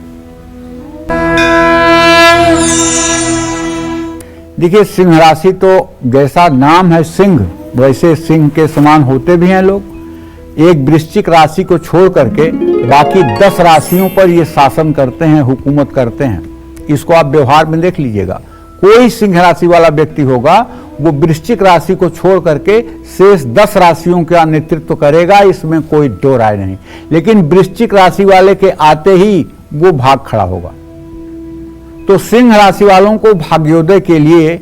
देखिए, सिंह राशि तो जैसा नाम है सिंह, वैसे सिंह के समान होते भी हैं लोग। एक वृश्चिक राशि को छोड़ करके बाकी 10 राशियों पर ये शासन करते हैं, हुकूमत करते हैं। इसको आप व्यवहार में देख लीजिएगा। कोई सिंह राशि वाला व्यक्ति होगा वो वृश्चिक राशि को छोड़ करके शेष 10 राशियों का नेतृत्व करेगा, इसमें कोई दो राय नहीं। लेकिन वृश्चिक राशि वाले के आते ही वो भाग खड़ा होगा। तो सिंह राशि वालों को भाग्योदय के लिए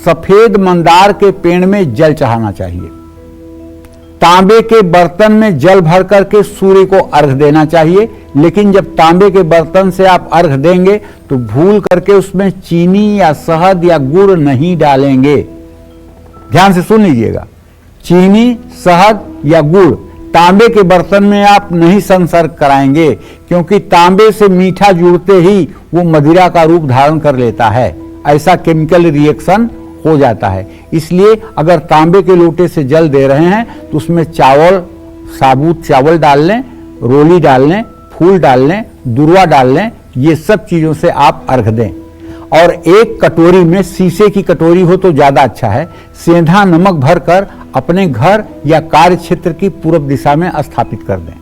सफेद मंदार के पेड़ में जल चढ़ाना चाहिए। तांबे के बर्तन में जल भर करके सूर्य को अर्घ देना चाहिए। लेकिन जब तांबे के बर्तन से आप अर्घ देंगे तो भूल करके उसमें चीनी या शहद या गुड़ नहीं डालेंगे। ध्यान से सुन लीजिएगा, चीनी, शहद या गुड़ तांबे के बर्तन में आप नहीं संसर्ग कराएंगे, क्योंकि तांबे से मीठा जुड़ते ही वो मदिरा का रूप धारण कर लेता है। ऐसा केमिकल रिएक्शन हो जाता है। इसलिए अगर तांबे के लोटे से जल दे रहे हैं तो उसमें चावल, साबुत चावल डाल लें, रोली डाल लें, फूल डाल लें, दुर्वा डाल लें। ये सब चीजों से आप अर्घ दें। और एक कटोरी में, शीशे की कटोरी हो तो ज्यादा अच्छा है, सेंधा नमक भरकर अपने घर या कार्य क्षेत्र की पूर्व दिशा में स्थापित कर दें।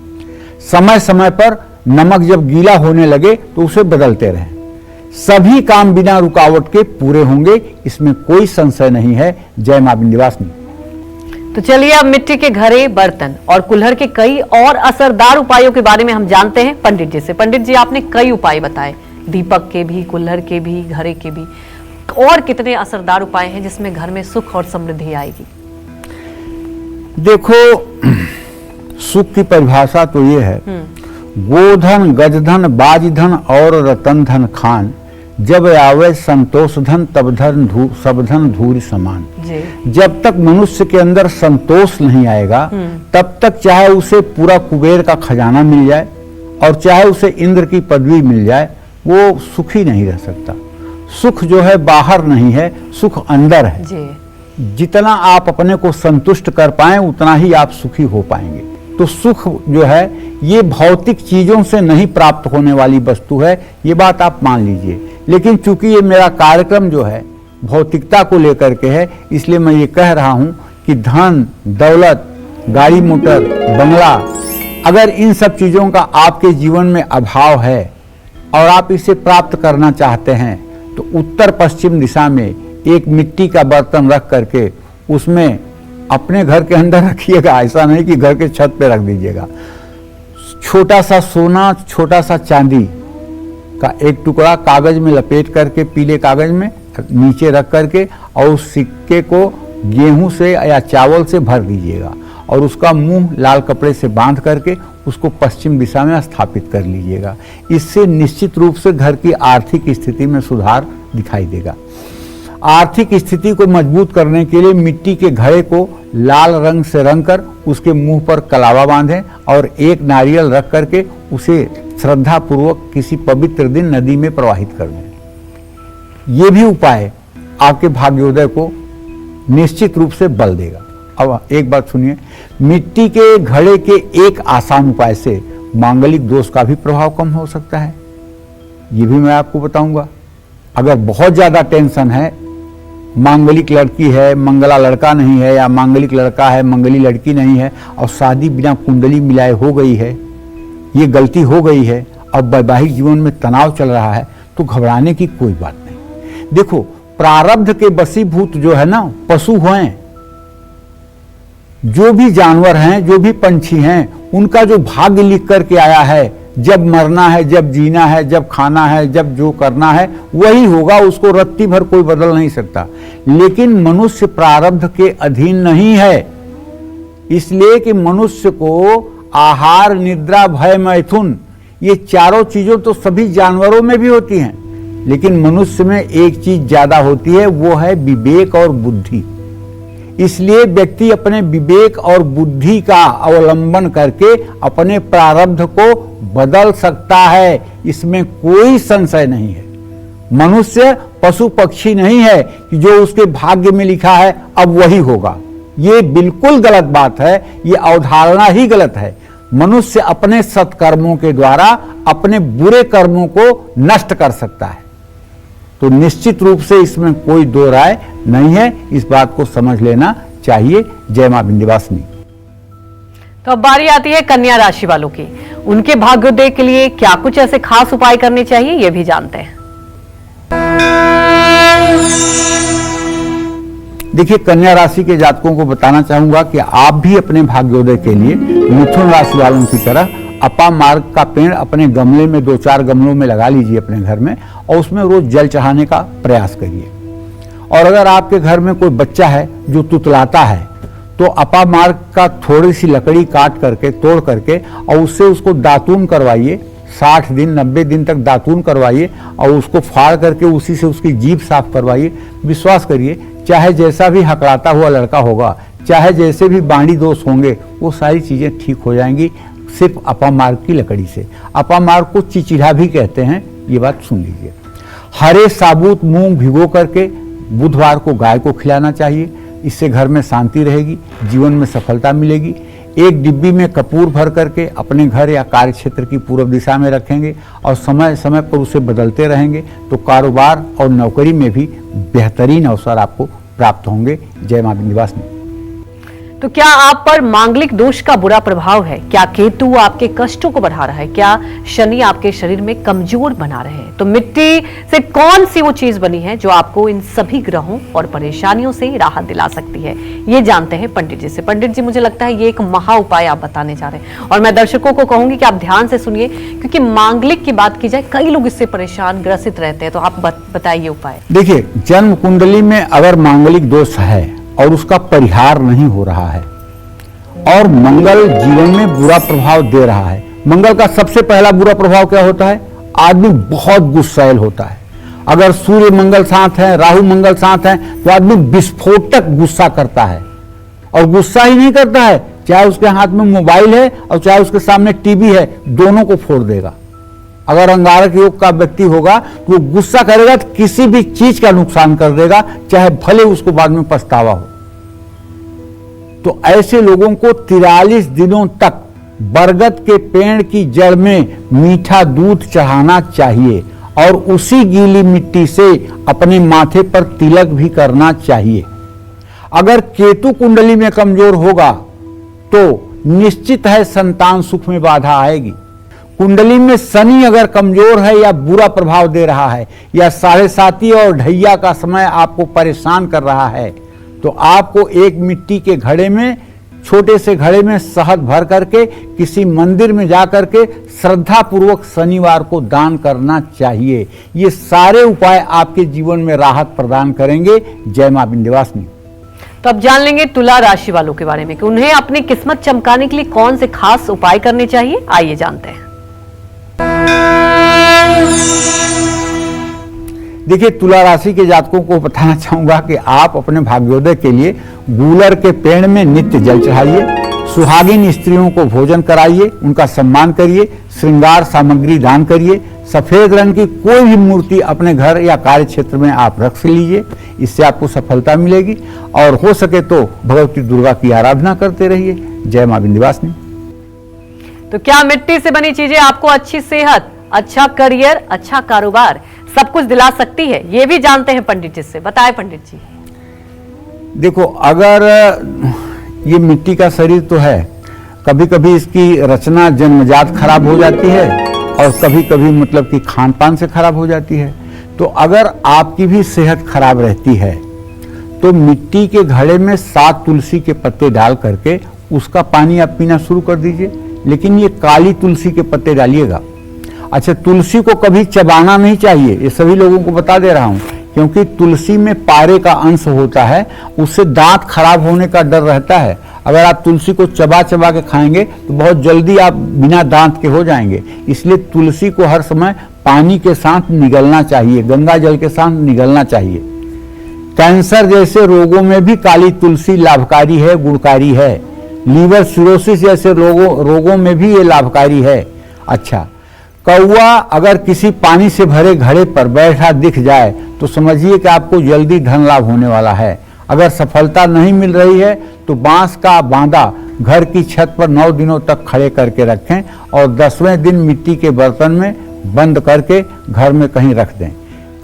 समय समय पर नमक जब गीला होने लगे तो उसे बदलते रहें। सभी काम बिना रुकावट के पूरे होंगे, इसमें कोई संशय नहीं है। जय मां विंध्यवासिनी। तो चलिए अब मिट्टी के घड़े, बर्तन और कुल्हड़ के कई और असरदार उपायों के बारे में हम जानते हैं पंडित जी से। पंडित जी, आपने कई उपाय बताए, दीपक के भी, कुल्हड़ के भी, घड़े के भी। और कितने असरदार उपाय हैं जिसमें घर में सुख और समृद्धि आएगी? देखो, सुख की परिभाषा तो ये है, गोधन, गजधन, बाजधन और रतन धन खान, जब आवे संतोष धन तब धन सब धन धूरी समान। जब तक मनुष्य के अंदर संतोष नहीं आएगा तब तक चाहे उसे पूरा कुबेर का खजाना मिल जाए और चाहे उसे इंद्र की पदवी मिल जाए, वो सुखी नहीं रह सकता। सुख जो है बाहर नहीं है, सुख अंदर है जी। जितना आप अपने को संतुष्ट कर पाएं उतना ही आप सुखी हो पाएंगे। तो सुख जो है ये भौतिक चीजों से नहीं प्राप्त होने वाली वस्तु है, ये बात आप मान लीजिए। लेकिन चूंकि ये मेरा कार्यक्रम जो है भौतिकता को लेकर के है, इसलिए मैं ये कह रहा हूं कि धन, दौलत, गाड़ी मोटर, बंगला, अगर इन सब चीजों का आपके जीवन में अभाव है और आप इसे प्राप्त करना चाहते हैं तो उत्तर पश्चिम दिशा में एक मिट्टी का बर्तन रख करके उसमें अपने घर के अंदर रखिएगा। ऐसा नहीं कि घर के छत पे रख दीजिएगा। छोटा सा सोना, छोटा सा चांदी का एक टुकड़ा कागज में लपेट करके, पीले कागज में नीचे रख करके, और उस सिक्के को गेहूं से या चावल से भर दीजिएगा और उसका मुंह लाल कपड़े से बांध करके उसको पश्चिम दिशा में स्थापित कर लीजिएगा। इससे निश्चित रूप से घर की आर्थिक स्थिति में सुधार दिखाई देगा। आर्थिक स्थिति को मजबूत करने के लिए मिट्टी के घड़े को लाल रंग से रंग कर उसके मुंह पर कलावा बांधें और एक नारियल रख करके उसे श्रद्धा पूर्वक किसी पवित्र दिन नदी में प्रवाहित कर दें। ये भी उपाय आपके भाग्योदय को निश्चित रूप से बल देगा। अब एक बात सुनिए, मिट्टी के घड़े के एक आसान उपाय से मांगलिक दोष का भी प्रभाव कम हो सकता है, ये भी मैं आपको बताऊंगा। अगर बहुत ज्यादा टेंशन है, मांगलिक लड़की है मंगला लड़का नहीं है, या मांगलिक लड़का है मंगली लड़की नहीं है, और शादी बिना कुंडली मिलाए हो गई है, ये गलती हो गई है, अब वैवाहिक जीवन में तनाव चल रहा है, तो घबराने की कोई बात नहीं। देखो, प्रारब्ध के वशीभूत जो है ना पशु हैं, जो भी जानवर हैं, जो भी पंछी हैं, उनका जो भाग्य लिख करके आया है, जब मरना है, जब जीना है, जब खाना है, जब जो करना है वही होगा, उसको रत्ती भर कोई बदल नहीं सकता। लेकिन मनुष्य प्रारब्ध के अधीन नहीं है, इसलिए कि मनुष्य को आहार, निद्रा, भय, मैथुन, ये चारों चीजों तो सभी जानवरों में भी होती हैं, लेकिन मनुष्य में एक चीज ज्यादा होती है, वो है विवेक और बुद्धि। इसलिए व्यक्ति अपने विवेक और बुद्धि का अवलंबन करके अपने प्रारब्ध को बदल सकता है, इसमें कोई संशय नहीं है। मनुष्य पशु पक्षी नहीं है कि जो उसके भाग्य में लिखा है अब वही होगा, ये बिल्कुल गलत बात है, ये अवधारणा ही गलत है। मनुष्य अपने सत्कर्मों के द्वारा अपने बुरे कर्मों को नष्ट कर सकता है, तो निश्चित रूप से इसमें कोई दो राय नहीं है, इस बात को समझ लेना चाहिए। जय मां विंध्यवासिनी। तो अब बारी आती है कन्या राशि वालों की, उनके भाग्योदय के लिए क्या कुछ ऐसे खास उपाय करने चाहिए, ये भी जानते हैं। देखिए, कन्या राशि के जातकों को बताना चाहूंगा कि आप भी अपने भाग्योदय के लिए मिथुन राशि वालों की तरह अपा मार्ग का पेड़ अपने गमले में 2-4 गमलों में लगा लीजिए अपने घर में, और उसमें रोज जल चढ़ाने का प्रयास करिए। और अगर आपके घर में कोई बच्चा है जो तुतलाता है, तो अपा मार्ग का थोड़ी सी लकड़ी काट करके, तोड़ करके, और उससे उसको दातून करवाइए, 60 दिन 90 दिन तक दातून करवाइए, और उसको फाड़ करके उसी से उसकी जीभ साफ करवाइए। विश्वास करिए, चाहे जैसा भी हकलाता हुआ लड़का होगा, चाहे जैसे भी बाणी दोष होंगे, वो सारी चीजें ठीक हो जाएंगी, सिर्फ अपा मार्ग की लकड़ी से। अपा मार्ग को चिचिढ़ा भी कहते हैं, ये बात सुन लीजिए। हरे साबुत मूंग भिगो करके बुधवार को गाय को खिलाना चाहिए, इससे घर में शांति रहेगी, जीवन में सफलता मिलेगी। एक डिब्बी में कपूर भर करके अपने घर या कार्य क्षेत्र की पूर्व दिशा में रखेंगे, और समय समय पर उसे बदलते रहेंगे, तो कारोबार और नौकरी में भी बेहतरीन अवसर आपको प्राप्त होंगे। जय मां विंध्यवासिनी। तो क्या आप पर मांगलिक दोष का बुरा प्रभाव है? क्या केतु आपके कष्टों को बढ़ा रहा है? क्या शनि आपके शरीर में कमजोर बना रहे हैं? तो मिट्टी से कौन सी वो चीज बनी है जो आपको इन सभी ग्रहों और परेशानियों से राहत दिला सकती है, ये जानते हैं पंडित जी से। पंडित जी, मुझे लगता है ये एक महा उपाय आप बताने जा रहे हैं, और मैं दर्शकों को कहूंगी कि आप ध्यान से सुनिए, क्योंकि मांगलिक की बात की जाए, कई लोग इससे परेशान ग्रसित रहते हैं, तो आप बताइए उपाय। देखिए, जन्म कुंडली में अगर मांगलिक दोष है और उसका परिहार नहीं हो रहा है, और मंगल जीवन में बुरा प्रभाव दे रहा है। मंगल का सबसे पहला बुरा प्रभाव क्या होता है? आदमी बहुत गुस्सैल होता है। अगर सूर्य मंगल साथ है, राहु मंगल साथ है, तो आदमी विस्फोटक गुस्सा करता है, और गुस्सा ही नहीं करता है, चाहे उसके हाथ में मोबाइल है और चाहे उसके सामने टीवी है, दोनों को फोड़ देगा। अगर अंगारक योग का व्यक्ति होगा तो वो गुस्सा करेगा तो किसी भी चीज का नुकसान कर देगा, चाहे भले उसको बाद में पछतावा हो। तो ऐसे लोगों को 43 दिनों तक बरगद के पेड़ की जड़ में मीठा दूध चढ़ाना चाहिए, और उसी गीली मिट्टी से अपने माथे पर तिलक भी करना चाहिए। अगर केतु कुंडली में कमजोर होगा तो निश्चित है संतान सुख में बाधा आएगी। कुंडली में शनि अगर कमजोर है या बुरा प्रभाव दे रहा है, या 7.5 और ढैया का समय आपको परेशान कर रहा है, तो आपको एक मिट्टी के घड़े में, छोटे से घड़े में शहद भर करके किसी मंदिर में जाकर के श्रद्धा पूर्वक शनिवार को दान करना चाहिए। ये सारे उपाय आपके जीवन में राहत प्रदान करेंगे। जय मां विंध्यवासिनी। तो अब जान लेंगे तुला राशि वालों के बारे में कि उन्हें अपनी किस्मत चमकाने के लिए कौन से खास उपाय करने चाहिए, आइए जानते हैं। देखिए, तुला राशि के जातकों को बताना चाहूंगा कि आप अपने भाग्योदय के लिए गूलर के पेड़ में नित्य जल चढ़ाइए, सुहागिन स्त्रियों को भोजन कराइए, उनका सम्मान करिए, श्रृंगार सामग्री दान करिए। सफेद रंग की कोई भी मूर्ति अपने घर या कार्य क्षेत्र में आप रख लीजिए, इससे आपको सफलता मिलेगी। और हो सके तो भगवती दुर्गा की आराधना करते रहिए। जय मां विंध्यवासिनी। तो क्या मिट्टी से बनी चीजें आपको अच्छी सेहत, अच्छा करियर, अच्छा कारोबार सब कुछ दिला सकती है? ये भी जानते हैं पंडित जी से। बताएं पंडित जी। देखो, अगर ये मिट्टी का शरीर तो है, कभी कभी इसकी रचना जन्मजात खराब हो जाती है और कभी कभी मतलब कि खान पान से खराब हो जाती है। तो अगर आपकी भी सेहत खराब रहती है तो मिट्टी के घड़े में 7 तुलसी के पत्ते डाल करके उसका पानी आप पीना शुरू कर दीजिए। लेकिन ये काली तुलसी के पत्ते डालिएगा। अच्छा, तुलसी को कभी चबाना नहीं चाहिए, ये सभी लोगों को बता दे रहा हूं, क्योंकि तुलसी में पारे का अंश होता है, उससे दांत खराब होने का डर रहता है। अगर आप तुलसी को चबा चबा के खाएंगे तो बहुत जल्दी आप बिना दांत के हो जाएंगे। इसलिए तुलसी को हर समय पानी के साथ निगलना चाहिए, गंगा जल के साथ निगलना चाहिए। कैंसर जैसे रोगों में भी काली तुलसी लाभकारी है, गुणकारी है। लीवर सिरोसिस जैसे रोगों में भी ये लाभकारी है। अच्छा, कौवा अगर किसी पानी से भरे घड़े पर बैठा दिख जाए तो समझिए कि आपको जल्दी धन लाभ होने वाला है। अगर सफलता नहीं मिल रही है तो बांस का बांदा घर की छत पर 9 दिनों तक खड़े करके रखें और 10वें दिन मिट्टी के बर्तन में बंद करके घर में कहीं रख दें।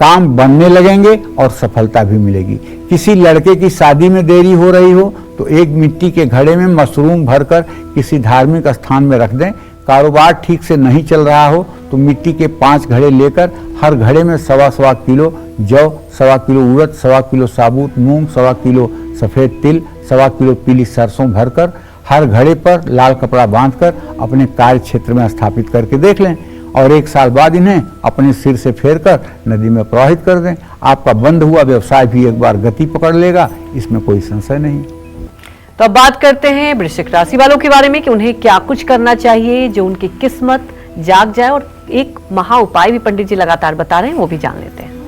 काम बनने लगेंगे और सफलता भी मिलेगी। किसी लड़के की शादी में देरी हो रही हो तो एक मिट्टी के घड़े में मशरूम भरकर किसी धार्मिक स्थान में रख दें। कारोबार ठीक से नहीं चल रहा हो तो मिट्टी के 5 घड़े लेकर हर घड़े में 1.25 किलो जौ, 1.25 किलो उड़द, 1.25 किलो साबुत मूंग, 1.25 किलो सफेद तिल, 1.25 किलो पीली सरसों भरकर हर घड़े पर लाल कपड़ा बांधकर अपने कार्य क्षेत्र में स्थापित करके देख लें और 1 साल बाद इन्हें अपने सिर से फेरकर नदी में प्रवाहित कर दें। आपका बंद हुआ व्यवसाय भी एक बार गति पकड़ लेगा, इसमें कोई संशय नहीं। तो अब बात करते हैं वृश्चिक राशि वालों के बारे में कि उन्हें क्या कुछ करना चाहिए जो उनकी किस्मत जाग जाए, और एक महा उपाय भी पंडित जी लगातार बता रहे हैं, वो भी जान लेते हैं।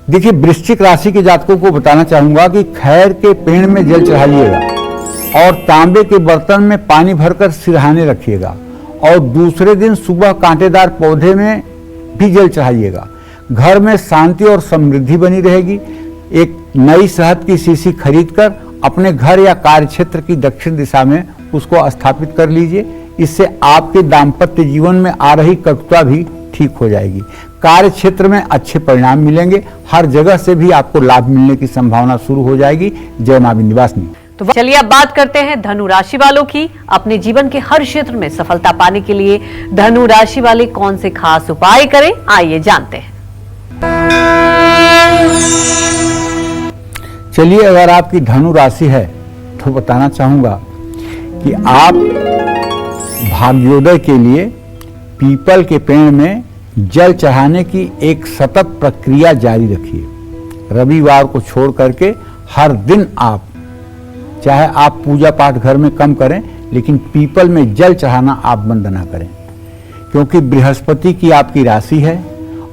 देखिए, वृश्चिक राशि के जातकों को बताना चाहूंगा कि खैर के पेड़ में जल चढ़ाइएगा और तांबे के बर्तन में पानी भरकर सिरहाने रखिएगा और दूसरे दिन सुबह कांटेदार पौधे में भी जल चढ़ाइएगा। घर में शांति और समृद्धि बनी रहेगी। एक नई शहद की शीशी खरीदकर अपने घर या कार्य क्षेत्र की दक्षिण दिशा में उसको स्थापित कर लीजिए। इससे आपके दाम्पत्य जीवन में आ रही कटुता भी ठीक हो जाएगी। कार्य क्षेत्र में अच्छे परिणाम मिलेंगे। हर जगह से भी आपको लाभ मिलने की संभावना शुरू हो जाएगी। जय मां विंध्यवासिनी। तो चलिए अब बात करते हैं धनु राशि वालों की। अपने जीवन के हर क्षेत्र में सफलता पाने के लिए धनु राशि वाले कौन से खास उपाय करें, आइए जानते हैं। चलिए, अगर आपकी धनु राशि है तो बताना चाहूंगा कि आप भाग्योदय के लिए पीपल के पेड़ में जल चढ़ाने की एक सतत प्रक्रिया जारी रखिए। रविवार को छोड़ करके हर दिन आप, चाहे आप पूजा पाठ घर में कम करें, लेकिन पीपल में जल चढ़ाना आप बंद ना करें, क्योंकि बृहस्पति की आपकी राशि है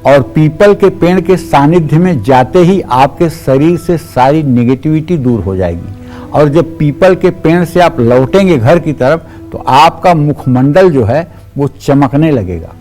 और पीपल के पेड़ के सानिध्य में जाते ही आपके शरीर से सारी नेगेटिविटी दूर हो जाएगी। और जब पीपल के पेड़ से आप लौटेंगे घर की तरफ तो आपका मुखमंडल जो है वो चमकने लगेगा।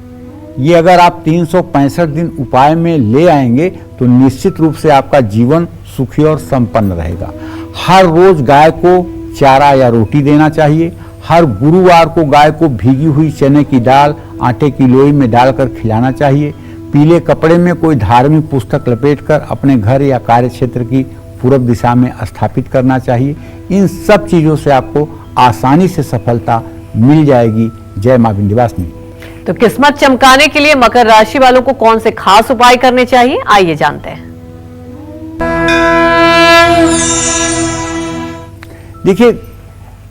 ये अगर आप 365 दिन उपाय में ले आएंगे तो निश्चित रूप से आपका जीवन सुखी और संपन्न रहेगा। हर रोज गाय को चारा या रोटी देना चाहिए। हर गुरुवार को गाय को भीगी हुई चने की दाल आटे की लोई में डालकर खिलाना चाहिए। पीले कपड़े में कोई धार्मिक पुस्तक लपेटकर अपने घर या कार्य क्षेत्र की पूर्व दिशा में स्थापित करना चाहिए। इन सब चीजों से आपको आसानी से सफलता मिल जाएगी। जय मां विंध्यवासिनी। तो किस्मत चमकाने के लिए मकर राशि वालों को कौन से खास उपाय करने चाहिए, आइए जानते हैं। देखिए,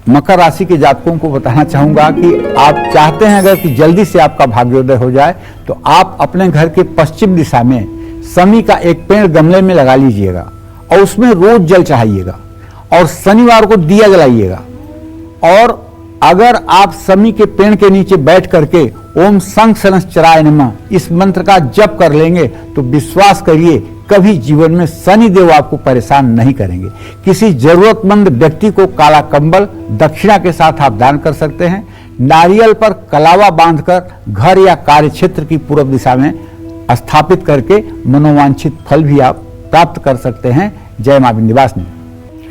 मकर राशि के जातकों को बताना चाहूंगा कि आप चाहते हैं अगर कि जल्दी से आपका भाग्योदय हो जाए तो आप अपने घर के पश्चिम दिशा में समी का एक पेड़ गमले में लगा लीजिएगा और उसमें रोज जल चढ़ाइएगा और शनिवार को दिया जलाइएगा। और अगर आप समी के पेड़ के नीचे बैठ करके ओम शंख शनश्चराय नमः इस मंत्र का जप कर लेंगे तो विश्वास करिए कभी जीवन में शनि देव आपको परेशान नहीं करेंगे। किसी जरूरतमंद व्यक्ति को काला कंबल दक्षिणा के साथ आप दान कर सकते हैं। नारियल पर कलावा बांधकर घर या कार्य क्षेत्र की पूर्व दिशा में स्थापित करके मनोवांछित फल भी आप प्राप्त कर सकते हैं। जय मां विंध्यवासिनी।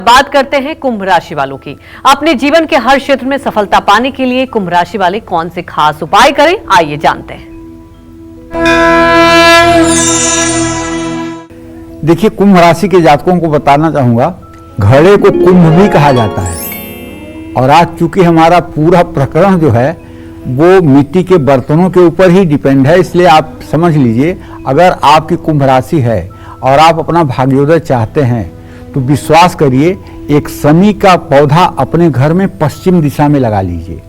बात करते हैं कुंभ राशि वालों की। अपने जीवन के हर क्षेत्र में सफलता पाने के लिए कुंभ राशि वाले कौन से खास उपाय करें, आइए जानते हैं। देखिए, कुंभ राशि के जातकों को बताना चाहूंगा, घड़े को कुंभ भी कहा जाता है। और आज चूंकि हमारा पूरा प्रकरण जो है वो मिट्टी के बर्तनों के ऊपर ही डिपेंड है, इसलिए आप समझ लीजिए, अगर आपकी कुंभ राशि है और आप अपना भाग्योदय चाहते हैं तो विश्वास करिए, एक शमी का पौधा अपने घर में पश्चिम दिशा में लगा लीजिए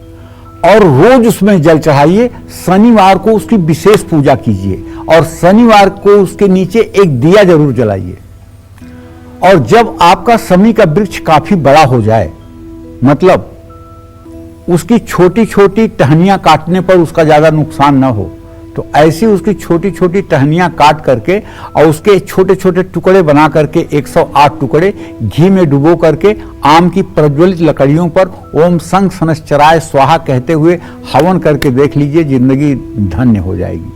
और रोज उसमें जल चढ़ाइए। शनिवार को उसकी विशेष पूजा कीजिए और शनिवार को उसके नीचे एक दिया जरूर जलाइए। और जब आपका शमी का वृक्ष काफी बड़ा हो जाए, मतलब उसकी छोटी छोटी टहनियां काटने पर उसका ज्यादा नुकसान न हो, तो ऐसी उसकी छोटी छोटी टहनियां काट करके और उसके छोटे छोटे टुकड़े बना करके 108 टुकड़े घी में डुबो करके आम की प्रज्वलित लकड़ियों पर ओम संग सनश्चराय स्वाहा कहते हुए हवन करके देख लीजिए, जिंदगी धन्य हो जाएगी।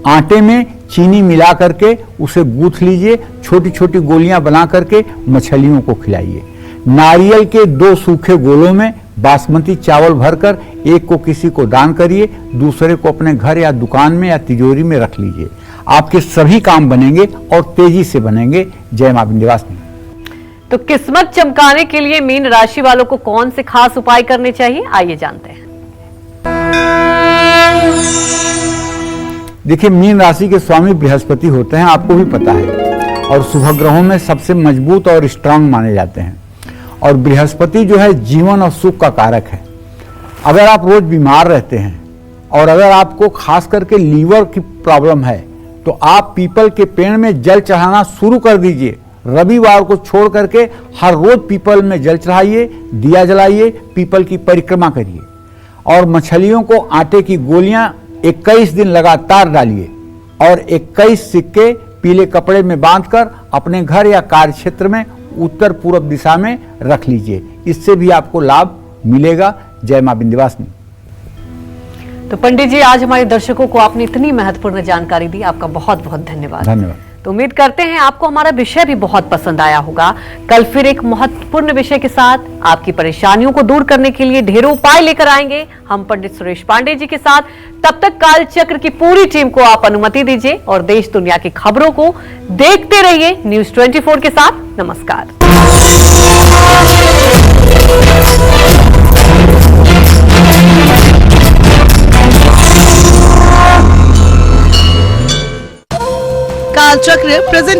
आटे में चीनी मिला करके उसे गूंथ लीजिए, छोटी छोटी गोलियां बना करके मछलियों को खिलाइए। नारियल के 2 सूखे गोलों में बासमती चावल भरकर एक को किसी को दान करिए, दूसरे को अपने घर या दुकान में या तिजोरी में रख लीजिए। आपके सभी काम बनेंगे और तेजी से बनेंगे। जय मां विंध्यवासिनी। तो किस्मत चमकाने के लिए मीन राशि वालों को कौन से खास उपाय करने चाहिए, आइए जानते हैं। देखिए, मीन राशि के स्वामी बृहस्पति होते हैं, आपको भी पता है, और शुभ ग्रहों में सबसे मजबूत और स्ट्रांग माने जाते हैं। और बृहस्पति जो है जीवन और सुख का कारक है। अगर आप रोज बीमार रहते हैं और अगर आपको खास करके लीवर की प्रॉब्लम है तो आप पीपल के पेड़ में जल चढ़ाना शुरू कर दीजिए। रविवार को छोड़ करके हर रोज पीपल में जल चढ़ाइए, दिया जलाइए, पीपल की परिक्रमा करिए। और मछलियों को आटे की गोलियां 21 दिन लगातार डालिए और 21 सिक्के पीले कपड़े में बांधकर अपने घर या कार्य क्षेत्र में उत्तर पूर्व दिशा में रख लीजिए। इससे भी आपको लाभ मिलेगा। जय मां विंध्यवासिनी। तो पंडित जी, आज हमारे दर्शकों को आपने इतनी महत्वपूर्ण जानकारी दी, आपका बहुत बहुत धन्यवाद। धन्यवाद। तो उम्मीद करते हैं आपको हमारा विषय भी बहुत पसंद आया होगा। कल फिर एक महत्वपूर्ण विषय के साथ आपकी परेशानियों को दूर करने के लिए ढेरों उपाय लेकर आएंगे हम पंडित सुरेश पांडे जी के साथ। तब तक काल चक्र की पूरी टीम को आप अनुमति दीजिए और देश दुनिया की खबरों को देखते रहिए न्यूज़ 24 के साथ। नमस्कार। कालचक्र प्रेजेंट